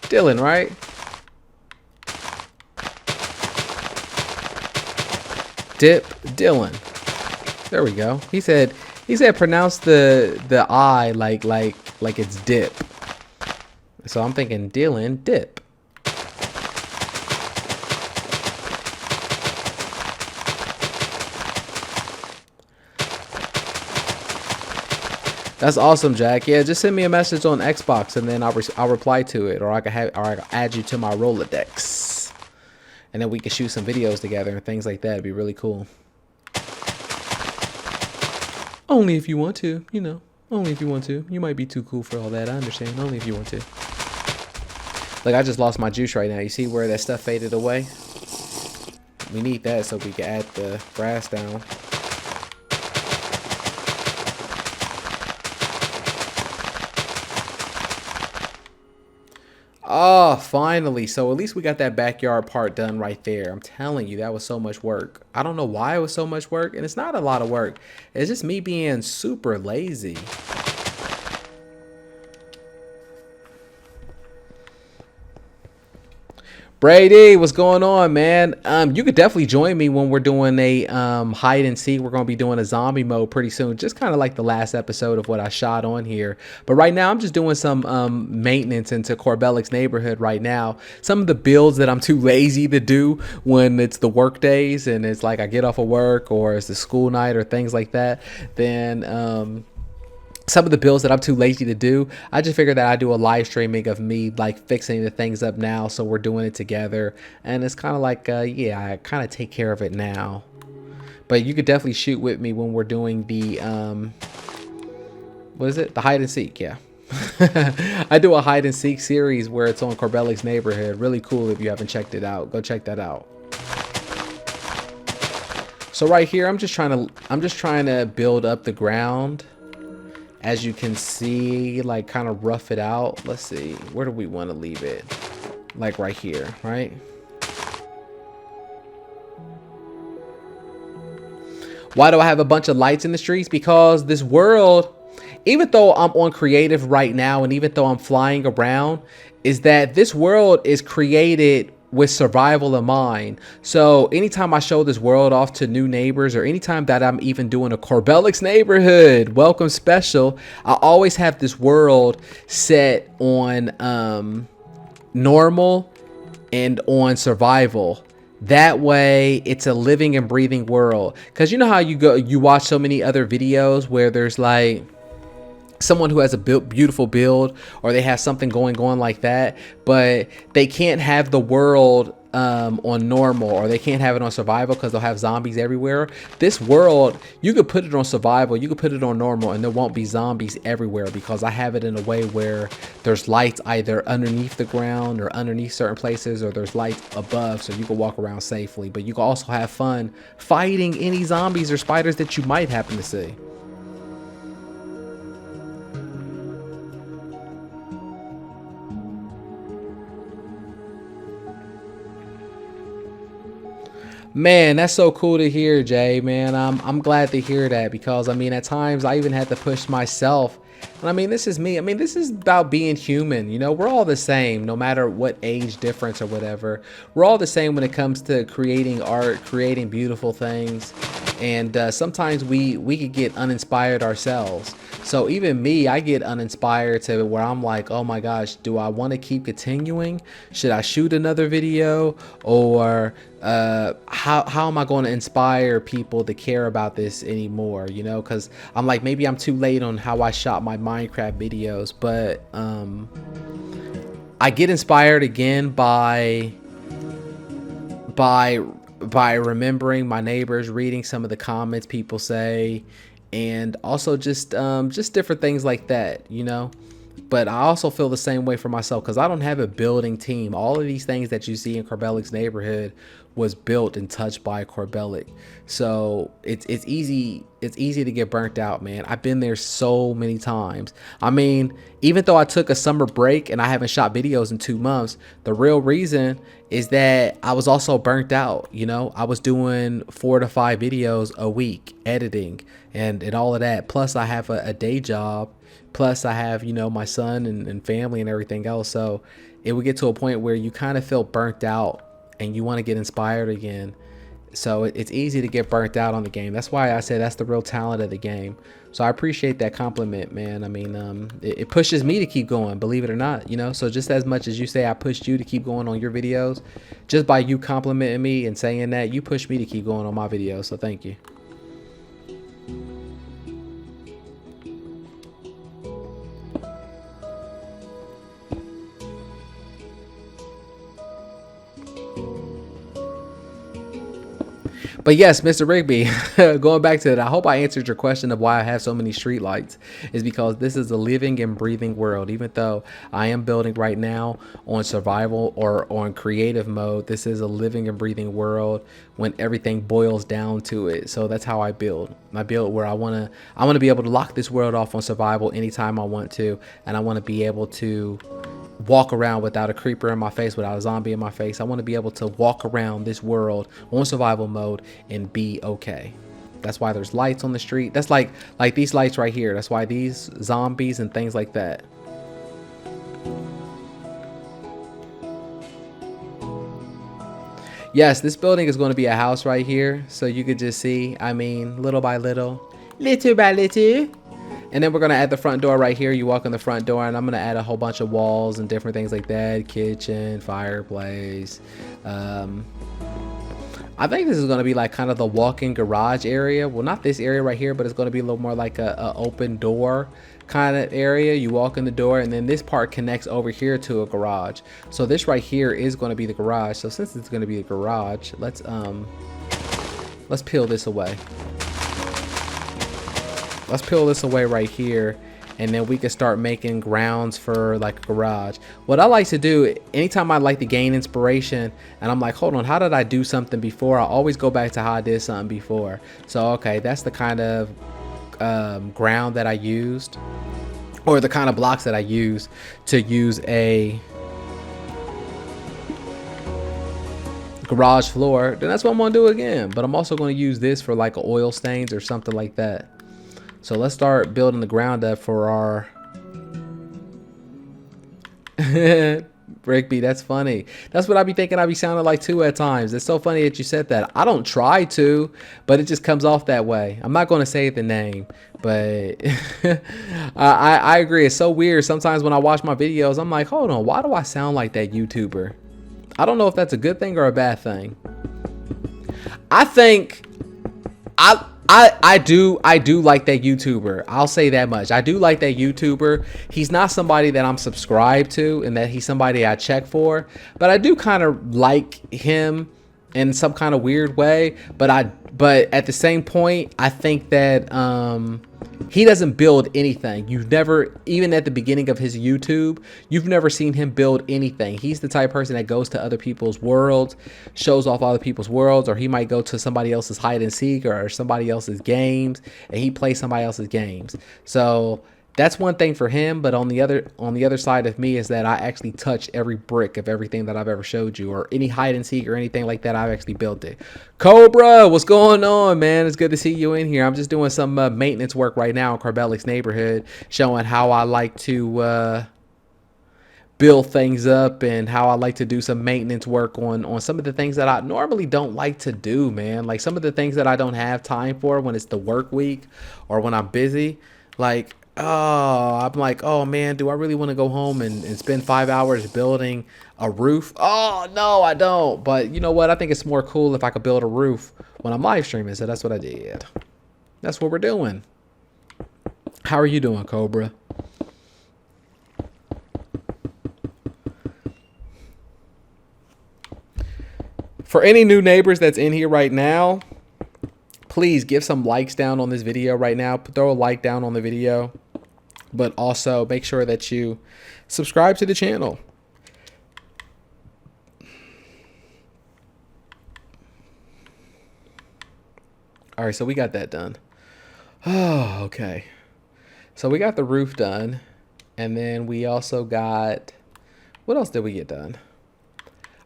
Dylan, right? Dip Dylan. There we go. He said pronounce the I like it's dip. So I'm thinking Dylan dip. That's awesome, Jack. Yeah, just send me a message on Xbox and then I'll reply to it, or I can add you to my Rolodex, and then we can shoot some videos together and things like that. It'd be really cool. Only if you want to, you know. Only if you want to. You might be too cool for all that. I understand. Only if you want to. Like, I just lost my juice right now. You see where that stuff faded away? We need that so we can add the grass down. Oh, finally. So at least we got that backyard part done right there. I'm telling you, that was so much work. I don't know why it was so much work, and it's not a lot of work. It's just me being super lazy. Brady, what's going on, man? You could definitely join me when we're doing a hide and seek. We're going to be doing a zombie mode pretty soon, just kind of like the last episode of what I shot on here. But right now, I'm just doing some maintenance into CORBELLIC'S neighborhood right now. Some of the builds that I'm too lazy to do when it's the work days and it's like I get off of work or it's the school night or things like that, then some of the builds that I'm too lazy to do, I just figured that I do a live streaming of me like fixing the things up now, so we're doing it together, and it's kind of like yeah, I kind of take care of it now. But you could definitely shoot with me when we're doing the what is it, the hide and seek. Yeah, I do a hide and seek series where it's on Corbellic's Neighborhood. Really cool. If you haven't checked it out, go check that out. So right here, I'm just trying to build up the ground. As you can see, like kind of rough it out. Let's see, where do we want to leave it? Like right here, right? Why do I have a bunch of lights in the streets? Because this world, even though I'm on creative right now, and even though I'm flying around, is that this world is created with survival in mind. So anytime I show this world off to new neighbors, or anytime that I'm even doing a CORBELLIC'S neighborhood welcome special, I always have this world set on normal and on survival. That way it's a living and breathing world. Because you know how you watch so many other videos where there's like someone who has a beautiful build, or they have something going on like that, but they can't have the world on normal, or they can't have it on survival because they'll have zombies everywhere. This world, you could put it on survival, you could put it on normal, and there won't be zombies everywhere, because I have it in a way where there's lights either underneath the ground or underneath certain places, or there's lights above, so you can walk around safely. But you can also have fun fighting any zombies or spiders that you might happen to see. Man, that's so cool to hear, Jay, man. I'm glad to hear that, because I mean, at times I even had to push myself. And I mean, this is me. I mean, this is about being human. You know, we're all the same, no matter what age difference or whatever. We're all the same when it comes to creating art, creating beautiful things. And sometimes we could get uninspired ourselves. So even me, I get uninspired to where I'm like, oh my gosh, do I want to keep continuing? Should I shoot another video? Or how am I going to inspire people to care about this anymore? You know, because I'm like, maybe I'm too late on how I shot my Minecraft videos. But I get inspired again by remembering my neighbors, reading some of the comments people say, and also just different things like that, you know. But I also feel the same way for myself, because I don't have a building team. All of these things that you see in Corbellic's neighborhood was built and touched by Corbellic. So it's easy to get burnt out, man. I've been there so many times. I mean, even though I took a summer break and I haven't shot videos in 2 months, the real reason is that I was also burnt out. You know, I was doing 4 to 5 videos a week, editing and all of that. Plus I have a day job. Plus I have, you know, my son and family and everything else. So it would get to a point where you kind of feel burnt out and you want to get inspired again. So it's easy to get burnt out on the game. That's why I say that's the real talent of the game. So I appreciate that compliment, man. I mean, it pushes me to keep going, believe it or not, you know. So just as much as you say I pushed you to keep going on your videos, just by you complimenting me and saying that, you pushed me to keep going on my videos. So thank you. But yes, Mr. Rigby, going back to it, I hope I answered your question of why I have so many street lights. Is because this is a living and breathing world. Even though I am building right now on survival or on creative mode, this is a living and breathing world when everything boils down to it. So that's how I build. I build where I want to be able to lock this world off on survival anytime I want to, and I want to be able to walk around without a creeper in my face, without a zombie in my face. I want to be able to walk around this world on survival mode and be okay. That's why there's lights on the street. That's like these lights right here. That's why these zombies and things like that. Yes, this building is going to be a house right here. So you could just see, I mean, little by little by little. And then we're going to add the front door right here. You walk in the front door, and I'm going to add a whole bunch of walls and different things like that. Kitchen, fireplace. I think this is going to be like kind of the walk-in garage area. Well, not this area right here, but it's going to be a little more like a open door kind of area. You walk in the door, and then this part connects over here to a garage. So this right here is going to be the garage. So since it's going to be the garage, let's peel this away. Let's peel this away right here, and then we can start making grounds for like a garage. What I like to do anytime I like to gain inspiration and I'm like, hold on, how did I do something before? I always go back to how I did something before. So okay, that's the kind of ground that I used, or the kind of blocks that I used to use a garage floor. Then that's what I'm gonna do again, but I'm also going to use this for like oil stains or something like that. So let's start building the ground up for our Brickby. That's funny. That's what I be thinking I be sounding like too at times. It's so funny that you said that. I don't try to, but it just comes off that way. I'm not going to say the name, but I agree. It's so weird. Sometimes when I watch my videos, I'm like, hold on, why do I sound like that YouTuber? I don't know if that's a good thing or a bad thing. I think I do like that YouTuber. I'll say that much. I do like that YouTuber. He's not somebody that I'm subscribed to and that he's somebody I check for, but I do kind of like him in some kind of weird way. But at the same point, I think that he doesn't build anything. You've never, even at the beginning of his YouTube, you've never seen him build anything. He's the type of person that goes to other people's worlds, shows off other people's worlds, or he might go to somebody else's hide and seek or somebody else's games, and he plays somebody else's games. So that's one thing for him, but on the other side of me is that I actually touch every brick of everything that I've ever showed you, or any hide and seek or anything like that. I've actually built it. Cobra, what's going on, man? It's good to see you in here. I'm just doing some maintenance work right now in CORBELLIC'S neighborhood, showing how I like to build things up and how I like to do some maintenance work on some of the things that I normally don't like to do, man. Like some of the things that I don't have time for when it's the work week or when I'm busy. Like, oh, I'm like, oh man, do I really want to go home and spend 5 hours building a roof? Oh no, I don't. But you know what? I think it's more cool if I could build a roof when I'm live streaming. So that's what I did. That's what we're doing. How are you doing, Cobra? For any new neighbors that's in here right now, please give some likes down on this video right now. Throw a like down on the video. But also make sure that you subscribe to the channel. All right, so we got that done. Oh, okay. So we got the roof done. And then we also got, what else did we get done?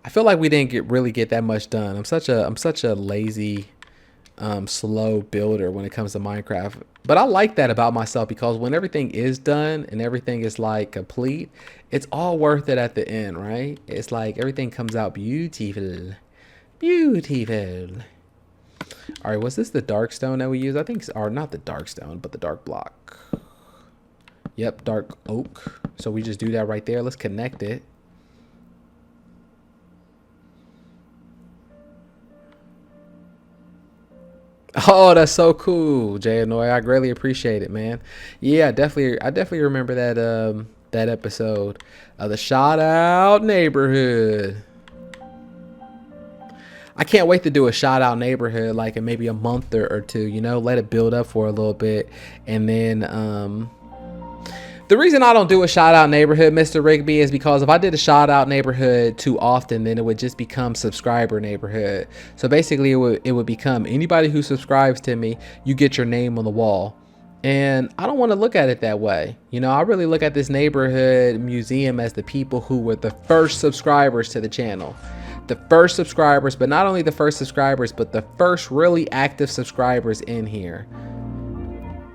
I feel like we didn't really get that much done. I'm such a lazy, slow builder when it comes to Minecraft. But I like that about myself, because when everything is done and everything is like complete, it's all worth it at the end, right? It's like everything comes out beautiful. Beautiful. All right, was this the dark stone that we use? I think, or not the dark stone, but the dark block. Yep, dark oak. So we just do that right there. Let's connect it. Oh, that's so cool, Jay Annoy. I greatly appreciate it, man. Yeah, I definitely remember that that episode of the Shout Out Neighborhood. I can't wait to do a Shout Out Neighborhood like in maybe a month or two, you know, let it build up for a little bit. And then the reason I don't do a Shout Out Neighborhood, Mr. Rigby, is because if I did a Shout Out Neighborhood too often, then it would just become Subscriber Neighborhood. So basically it would become anybody who subscribes to me, you get your name on the wall. And I don't want to look at it that way. You know, I really look at this neighborhood museum as the people who were the first subscribers to the channel. The first subscribers, but not only the first subscribers, but the first really active subscribers in here.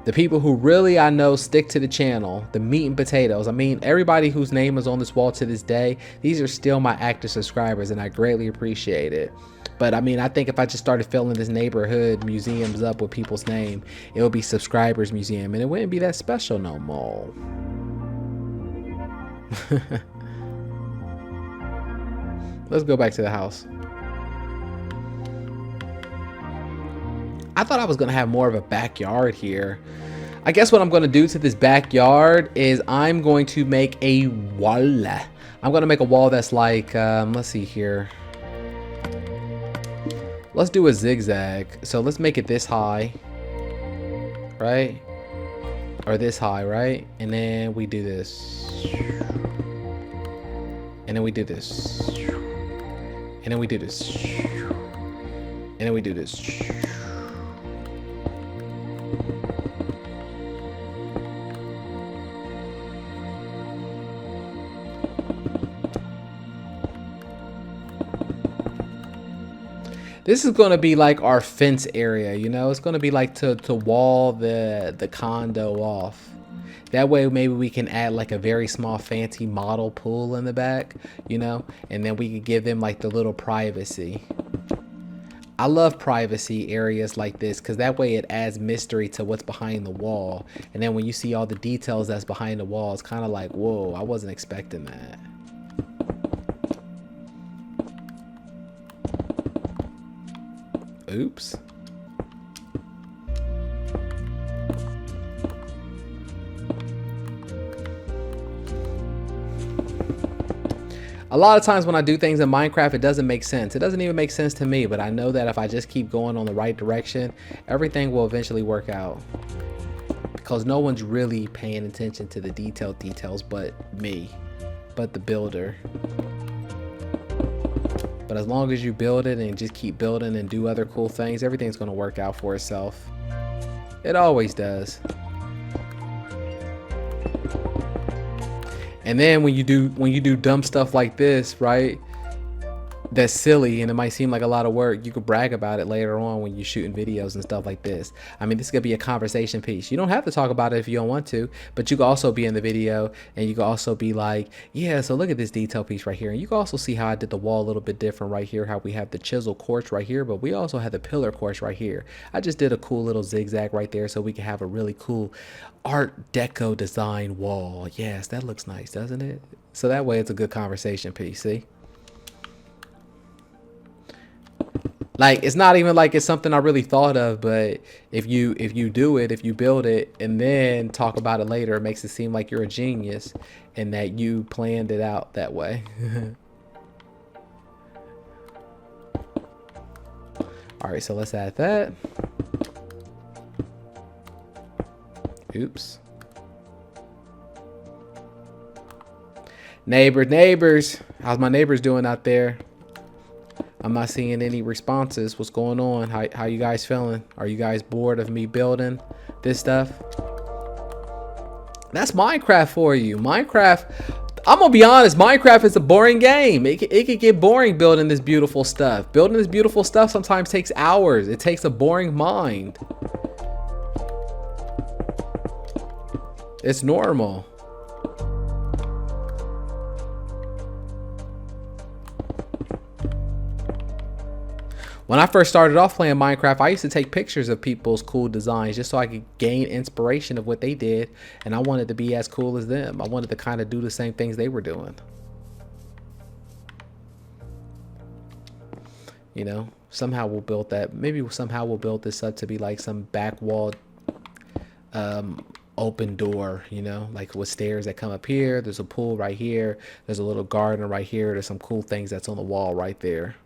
The people who really, I know, stick to the channel, the meat and potatoes. I mean, everybody whose name is on this wall to this day, these are still my active subscribers, and I greatly appreciate it. But I mean, I think if I just started filling this neighborhood museums up with people's name, it would be Subscribers Museum, and it wouldn't be that special no more. Let's go back to the house. I thought I was going to have more of a backyard here. I guess what I'm going to do to this backyard is I'm going to make a wall. I'm going to make a wall that's like, let's see here. Let's do a zigzag. So let's make it this high. Right? or this high, right? And then we do this. And then we do this. And then we do this. And then we do this. This is going to be like our fence area, you know? It's going to be like to wall the condo off. That way maybe we can add like a very small fancy model pool in the back, you know? And then we could give them like the little privacy. I love privacy areas like this because that way it adds mystery to what's behind the wall. And then when you see all the details that's behind the wall, it's kind of like, whoa, I wasn't expecting that. Oops. A lot of times when I do things in Minecraft, it doesn't make sense. It doesn't even make sense to me, but I know that if I just keep going on the right direction, everything will eventually work out. Because no one's really paying attention to the details but me, but the builder. But as long as you build it and just keep building and do other cool things, everything's going to work out for itself. It always does. And then when you do dumb stuff like this, right? That's silly and it might seem like a lot of work, you could brag about it later on when you're shooting videos and stuff like this. I mean, this could be a conversation piece. You don't have to talk about it if you don't want to, but you could also be in the video and you could also be like, yeah, so look at this detail piece right here. And you can also see how I did the wall a little bit different right here, how we have the chisel quartz right here, but we also have the pillar quartz right here. I just did a cool little zigzag right there so we can have a really cool Art Deco design wall. Yes, that looks nice, doesn't it? So that way it's a good conversation piece, see? Like, it's not even like it's something I really thought of, but if you do it, if you build it and then talk about it later, it makes it seem like you're a genius and that you planned it out that way. All right, so let's add that. Oops. Neighbors. How's my neighbors doing out there? I'm not seeing any responses. What's going on? How you guys feeling? Are you guys bored of me building this stuff? That's Minecraft for you. Minecraft, I'm gonna be honest, Minecraft is a boring game. It could get boring building this beautiful stuff. Building this beautiful stuff sometimes takes hours. It takes a boring mind. It's normal. When I first started off playing Minecraft, I used to take pictures of people's cool designs just so I could gain inspiration of what they did. And I wanted to be as cool as them. I wanted to kind of do the same things they were doing. You know, somehow we'll build that. Maybe somehow we'll build this up to be like some back wall open door, you know, like with stairs that come up here. There's a pool right here. There's a little garden right here. There's some cool things that's on the wall right there.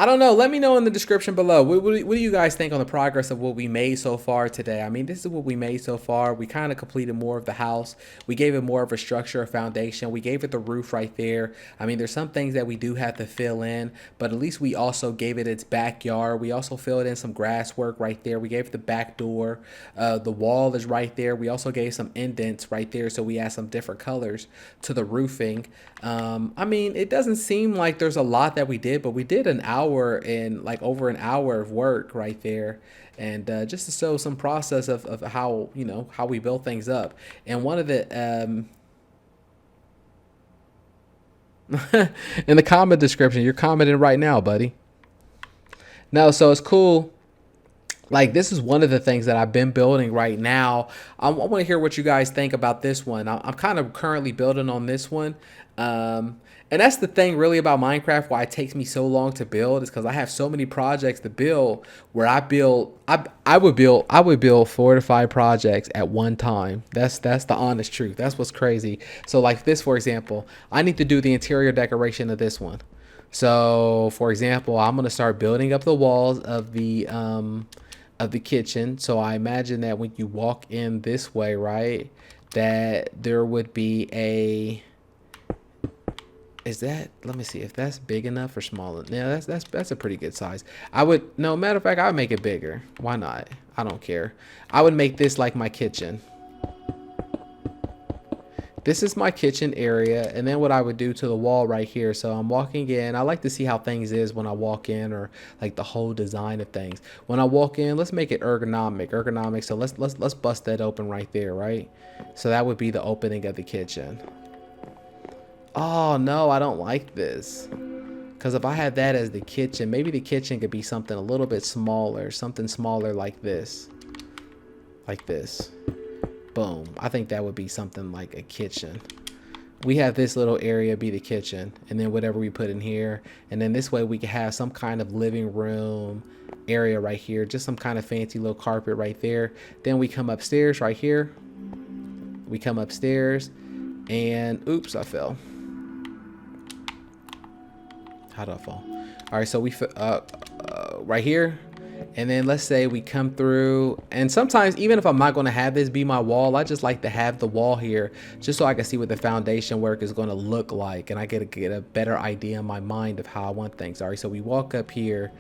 I don't know. Let me know in the description below. What do you guys think on the progress of what we made so far today? I mean, this is what we made so far. We kind of completed more of the house. We gave it more of a structure, a foundation. We gave it the roof right there. I mean, there's some things that we do have to fill in, but at least we also gave it its backyard. We also filled in some grass work right there. We gave it the back door. The wall is right there. We also gave some indents right there, so we add some different colors to the roofing. I mean, it doesn't seem like there's a lot that we did, but we did an hour and like over an hour of work right there, and just to show some process of how, you know, how we build things up. And one of the in the comment description, you're commenting right now, buddy. No, so it's cool. Like, this is one of the things that I've been building right now. I want to hear what you guys think about this one. I'm kind of currently building on this one. And that's the thing really about Minecraft, why it takes me so long to build, is because I have so many projects to build where I would build 4 to 5 projects at one time. That's the honest truth. That's what's crazy. So like this, for example, I need to do the interior decoration of this one. So for example, I'm gonna start building up the walls of the kitchen. So I imagine that when you walk in this way, right, that there would be a, is that, let me see if that's big enough or small. Yeah, that's a pretty good size. I would, no, matter of fact, I would make it bigger. Why not? I don't care. I would make this like my kitchen. This is my kitchen area, and then what I would do to the wall right here. So I'm walking in. I like to see how things is when I walk in, or like the whole design of things. When I walk in, let's make it ergonomic. So let's bust that open right there, right? So that would be the opening of the kitchen. Oh no, I don't like this. Because if I had that as the kitchen, maybe the kitchen could be something a little bit smaller, something smaller like this. Like this. Boom. I think that would be something like a kitchen. We have this little area be the kitchen, and then whatever we put in here, and then this way we can have some kind of living room area right here, just some kind of fancy little carpet right there. Then we come upstairs right here. We come upstairs, and oops, I fell. How do I fall? All right, so we right here. And then let's say we come through, and sometimes even if I'm not going to have this be my wall, I just like to have the wall here just so I can see what the foundation work is going to look like, and I get a better idea in my mind of how I want things. All right, so we walk up here,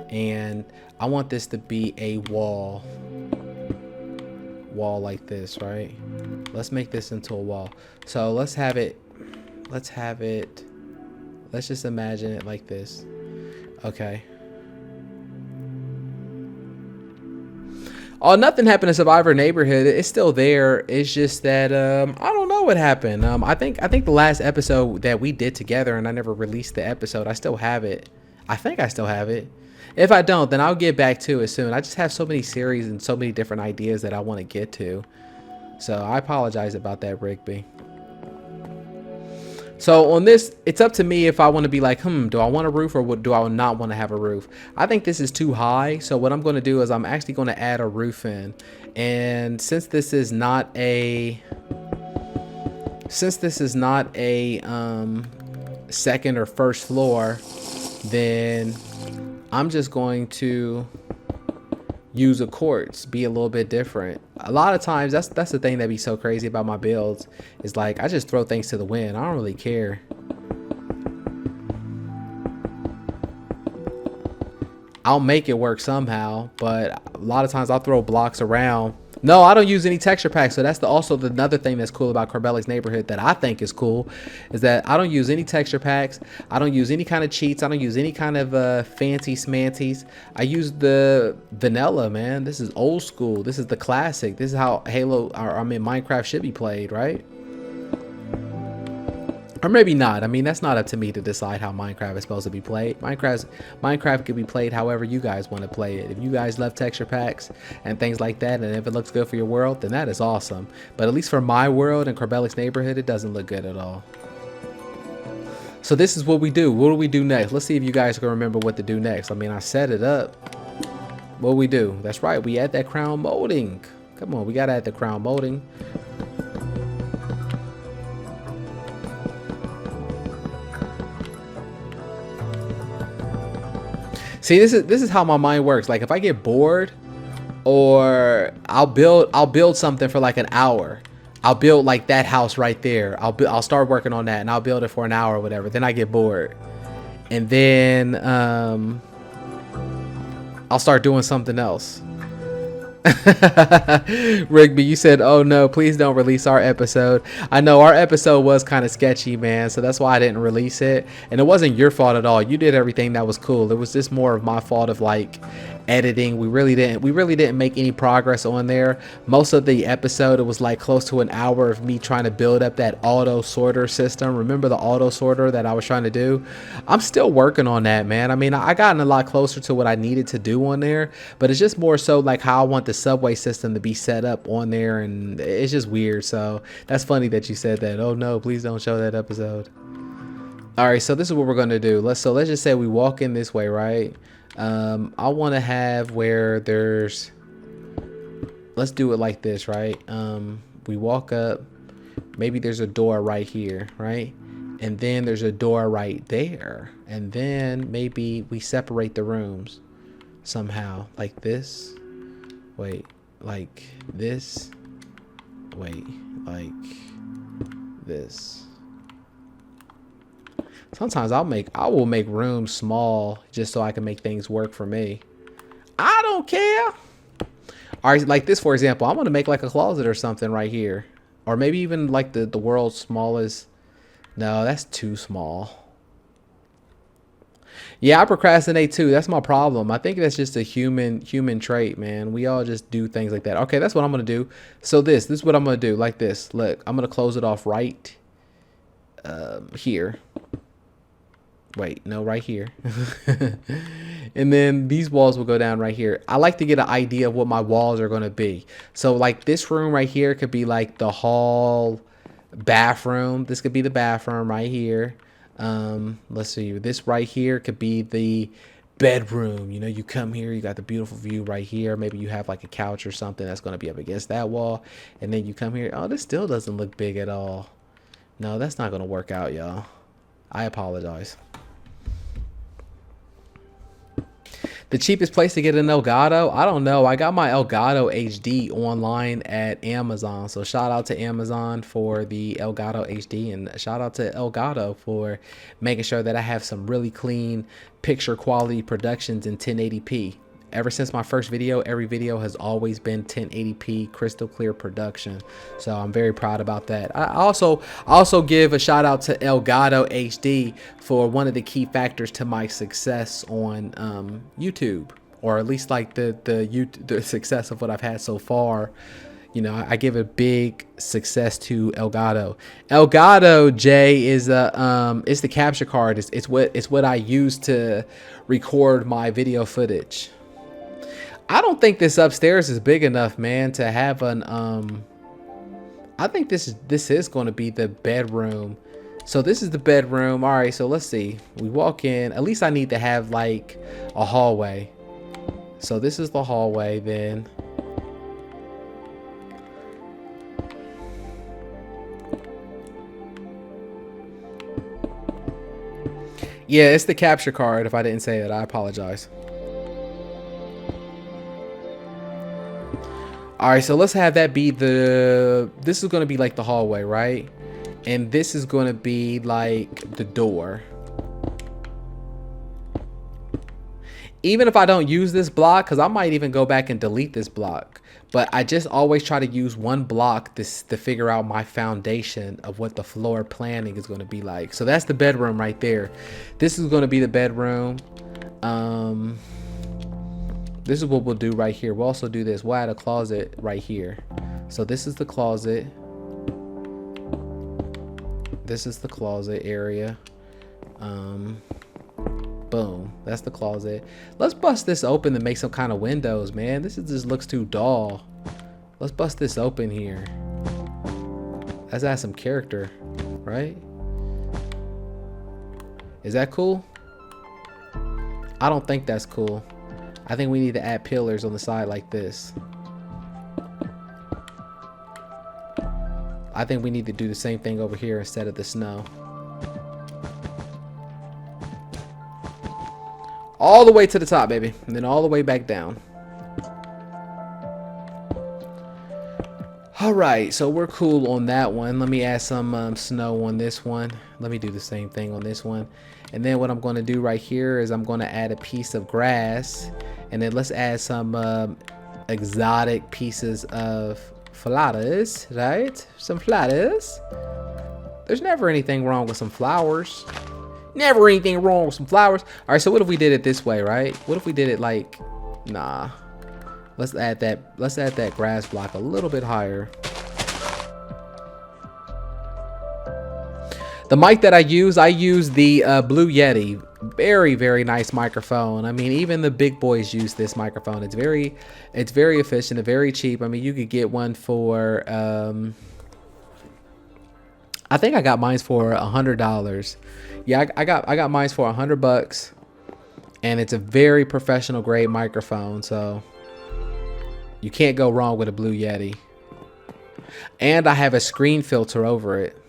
and I want this to be a wall like this, right? Let's make this into a wall. So let's just imagine it like this. Okay. Oh, nothing happened in Survivor Neighborhood. It's still there. It's just that I don't know what happened. I think the last episode that we did together, and I never released the episode, I still have it. I think I still have it. If I don't, then I'll get back to it soon. I just have so many series and so many different ideas that I want to get to. So I apologize about that, Rigby. So on this, it's up to me if I want to be like, do I want a roof, or do I not want to have a roof? I think this is too high. So what I'm going to do is I'm actually going to add a roof in. And since this is not a second or first floor, then I'm just going to use a quartz, be a little bit different. A lot of times that's the thing that be so crazy about my builds, is like I just throw things to the wind. I don't really care. I'll make it work somehow, but a lot of times I'll throw blocks around. No, I don't use any texture packs. So that's also another thing that's cool about CORBELLIC'S Neighborhood that I think is cool, is that I don't use any texture packs. I don't use any kind of cheats. I don't use any kind of fancy smancies. I use the vanilla, man. This is old school. This is the classic. This is how Minecraft should be played, right? Or maybe not. I mean, that's not up to me to decide how Minecraft is supposed to be played. Minecraft can be played however you guys want to play it. If you guys love texture packs and things like that, and if it looks good for your world, then that is awesome. But at least for my world and CORBELLIC'S Neighborhood, it doesn't look good at all. So this is what we do. What do we do next? Let's see if you guys can remember what to do next. I mean, I set it up. What do we do? That's right. We add that crown molding. Come on, we got to add the crown molding. See, this is how my mind works. Like if I get bored, or I'll build something for like an hour. I'll build like that house right there. I'll start working on that, and I'll build it for an hour or whatever. Then I get bored, and then I'll start doing something else. Rigby, you said, oh no, please don't release our episode. I know our episode was kind of sketchy, man, so that's why I didn't release it. And it wasn't your fault at all. You did everything that was cool. It was just more of my fault of like editing. We really didn't make any progress on there. Most of the episode, it was like close to an hour of me trying to build up that auto sorter system. Remember the auto sorter that I was trying to do? I'm still working on that, man. I mean, I gotten a lot closer to what I needed to do on there, but it's just more so like how I want the subway system to be set up on there, and it's just weird. So that's funny that you said that. Oh no, please don't show that episode. All right, so this is what we're gonna do. Let's just say we walk in this way, right? I want to have where there's. Let's do it like this, right? We walk up. Maybe there's a door right here, right? And then there's a door right there. And then maybe we separate the rooms somehow, like this. Wait, like this. Wait, like this. Sometimes I will make rooms small just so I can make things work for me. I don't care. All right, like this, for example, I'm going to make like a closet or something right here. Or maybe even like the world's smallest. No, that's too small. Yeah, I procrastinate too. That's my problem. I think that's just a human trait, man. We all just do things like that. Okay, that's what I'm going to do. So this is what I'm going to do. Like this. Look, I'm going to close it off right here. Wait, no, right here. And then these walls will go down right here. I like to get an idea of what my walls are going to be. So like this room right here could be like the hall, bathroom. This could be the bathroom right here. Let's see. This right here could be the bedroom. You know, you come here, you got the beautiful view right here. Maybe you have like a couch or something that's going to be up against that wall. And then you come here. Oh, this still doesn't look big at all. No, that's not going to work out, y'all. I apologize. The cheapest place to get an Elgato? I don't know. I got my Elgato HD online at Amazon. So shout out to Amazon for the Elgato HD, and shout out to Elgato for making sure that I have some really clean picture quality productions in 1080p. Ever since my first video, every video has always been 1080p crystal clear production. So I'm very proud about that. I also give a shout out to Elgato HD for one of the key factors to my success on YouTube, or at least like the success of what I've had so far. You know, I give a big success to Elgato. Elgato, Jay, is it's the capture card. It's what I use to record my video footage. I don't think this upstairs is big enough, man, to have an I think this is going to be the bedroom. So this is the bedroom. All right, so let's see. We walk in. At least I need to have like a hallway. So this is the hallway then. Yeah, it's the capture card. If I didn't say it, I apologize. All right, so let's have that be this is going to be like the hallway, right? And this is going to be like the door. Even if I don't use this block, because I might even go back and delete this block, but I just always try to use one block to figure out my foundation of what the floor planning is going to be like. So that's the bedroom right there. This is going to be the bedroom. This is what we'll do right here. We'll also do this. We'll add a closet right here. So this is the closet. This is the closet area. Boom. That's the closet. Let's bust this open and make some kind of windows, man. This just looks too dull. Let's bust this open here. Let's add some character, right? Is that cool? I don't think that's cool. I think we need to add pillars on the side like this. I think we need to do the same thing over here instead of the snow. All the way to the top, baby. And then all the way back down. Alright, so we're cool on that one. Let me add some snow on this one. Let me do the same thing on this one. And then what I'm going to do right here is I'm going to add a piece of grass. And then let's add some exotic pieces of flowers, right? Some flowers. There's never anything wrong with some flowers. Never anything wrong with some flowers. All right, so what if we did it this way, right? What if we did it like, nah. Let's add that grass block a little bit higher. The mic that I use the Blue Yeti. Very, very nice microphone. I mean, even the big boys use this microphone. It's very efficient and very cheap. I mean, you could get one for I think I got mine for $100. Yeah, I got mine for $100, and it's a very professional grade microphone, so you can't go wrong with a Blue Yeti. And I have a screen filter over it.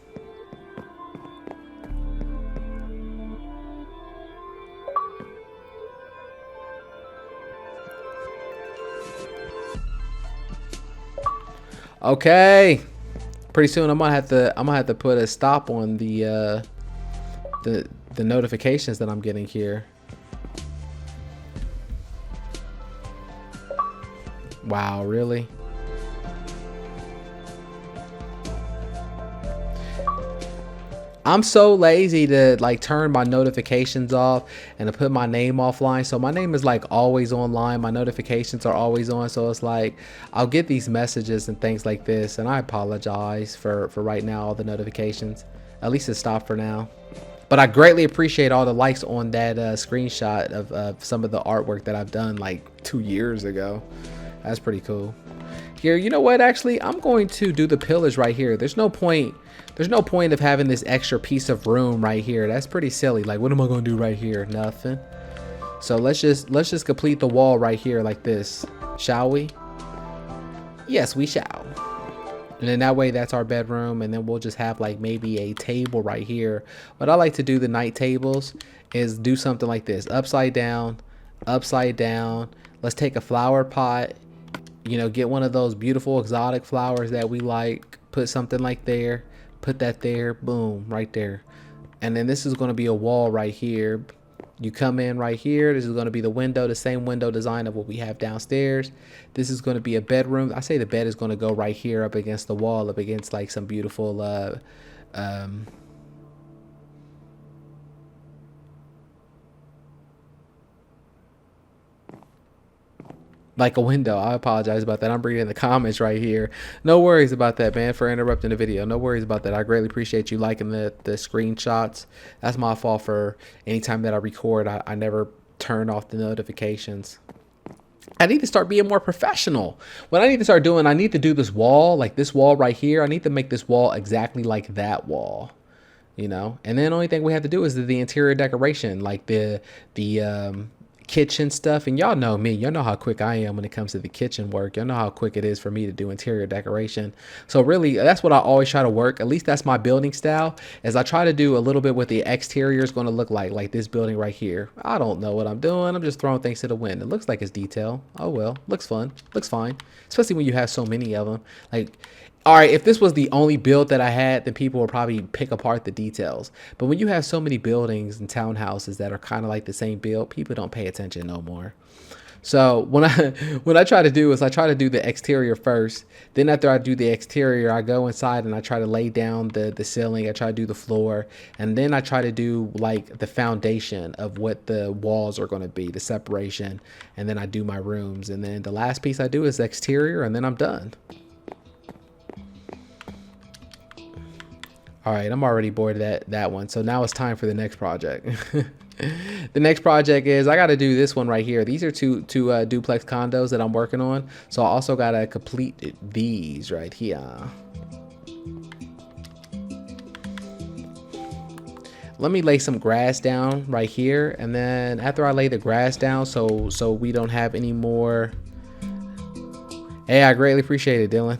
Okay. Pretty soon I'm gonna have to put a stop on the notifications that I'm getting here. Wow, really? I'm so lazy to like turn my notifications off and to put my name offline. So my name is like always online. My notifications are always on. So it's like I'll get these messages and things like this. And I apologize for right now, all the notifications. At least it stopped for now. But I greatly appreciate all the likes on that screenshot of some of the artwork that I've done like 2 years ago. That's pretty cool. Here, you know what? Actually, I'm going to do the pillars right here. There's no point of having this extra piece of room right here. That's pretty silly. Like, what am I gonna do right here? Nothing. So let's just complete the wall right here like this, shall we? Yes, we shall. And then that way, that's our bedroom, and then we'll just have like maybe a table right here. What I like to do the night tables is do something like this: upside down, upside down. Let's take a flower pot, you know, get one of those beautiful exotic flowers that we like, put something like there. Put that there, boom, right there. And then this is going to be a wall right here. You come in right here. This is going to be the window, the same window design of what we have downstairs. This is going to be a bedroom. I say the bed is going to go right here up against the wall, up against like some beautiful like a window. I apologize about that. I'm reading the comments right here. No worries about that, man, for interrupting the video. No worries about that. I greatly appreciate you liking the screenshots. That's my fault for anytime that I record. I never turn off the notifications. I need to start being more professional. What I need to start doing, I need to do this wall, like this wall right here. I need to make this wall exactly like that wall, you know? And then the only thing we have to do is the interior decoration, like the kitchen stuff. And y'all know me, y'all know how quick I am when it comes to the kitchen work. Y'all know how quick it is for me to do interior decoration. So really, that's what I always try to work. At least that's my building style, is I try to do a little bit what the exterior is going to look like this building right here. I don't know what I'm doing. I'm just throwing things to the wind. It looks like it's detail. Oh well, looks fun, looks fine, especially when you have so many of them. Like, all right, if this was the only build that I had, then people would probably pick apart the details. But when you have so many buildings and townhouses that are kind of like the same build, people don't pay attention no more. So what I try to do is I try to do the exterior first. Then after I do the exterior, I go inside and I try to lay down the ceiling. I try to do the floor. And then I try to do like the foundation of what the walls are going to be, the separation. And then I do my rooms. And then the last piece I do is exterior, and then I'm done. All right, I'm already bored of that one. So now it's time for the next project. The next project is I got to do this one right here. These are two duplex condos that I'm working on. So I also got to complete these right here. Let me lay some grass down right here. And then after I lay the grass down, so we don't have any more. Hey, I greatly appreciate it, Dylan.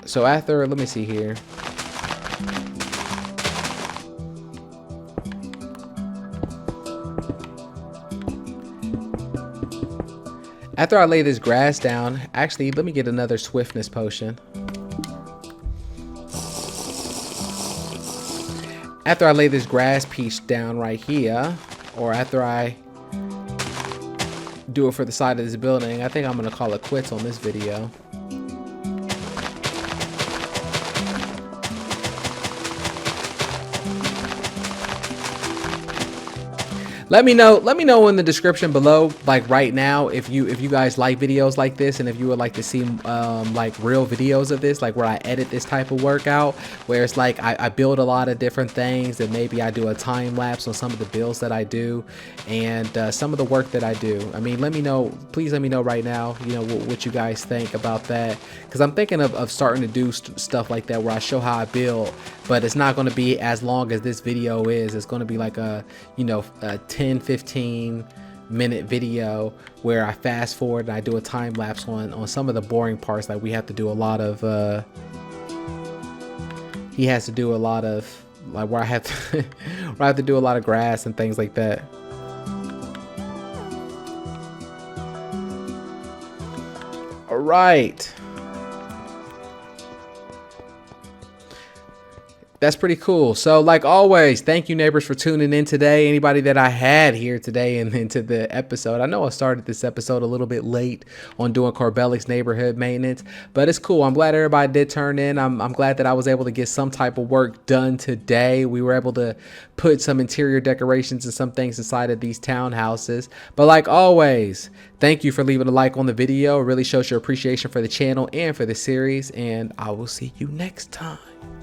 So after, let me see here. After I lay this grass down, actually, let me get another swiftness potion. After I lay this grass piece down right here, or after I do it for the side of this building, I think I'm gonna call it quits on this video. Let me know in the description below, like right now, if you guys like videos like this, and if you would like to see like real videos of this, like where I edit this type of workout, where it's like I build a lot of different things, and maybe I do a time lapse on some of the builds that I do, and some of the work that I do. I mean, let me know, please let me know right now, you know, what you guys think about that, because I'm thinking of starting to do stuff like that where I show how I build, but it's not going to be as long as this video is. It's going to be like a, you know, a 10-15 minute video where I fast forward and I do a time lapse on some of the boring parts. Like we have to do a lot of he has to do a lot of, like, where I have to where I have to do a lot of grass and things like that. All right, that's pretty cool. So like always, thank you neighbors for tuning in today. Anybody that I had here today and into the episode. I know I started this episode a little bit late on doing Corbellic's neighborhood maintenance, but it's cool. I'm glad everybody did turn in. I'm glad that I was able to get some type of work done today. We were able to put some interior decorations and some things inside of these townhouses. But like always, thank you for leaving a like on the video. It really shows your appreciation for the channel and for the series, and I will see you next time.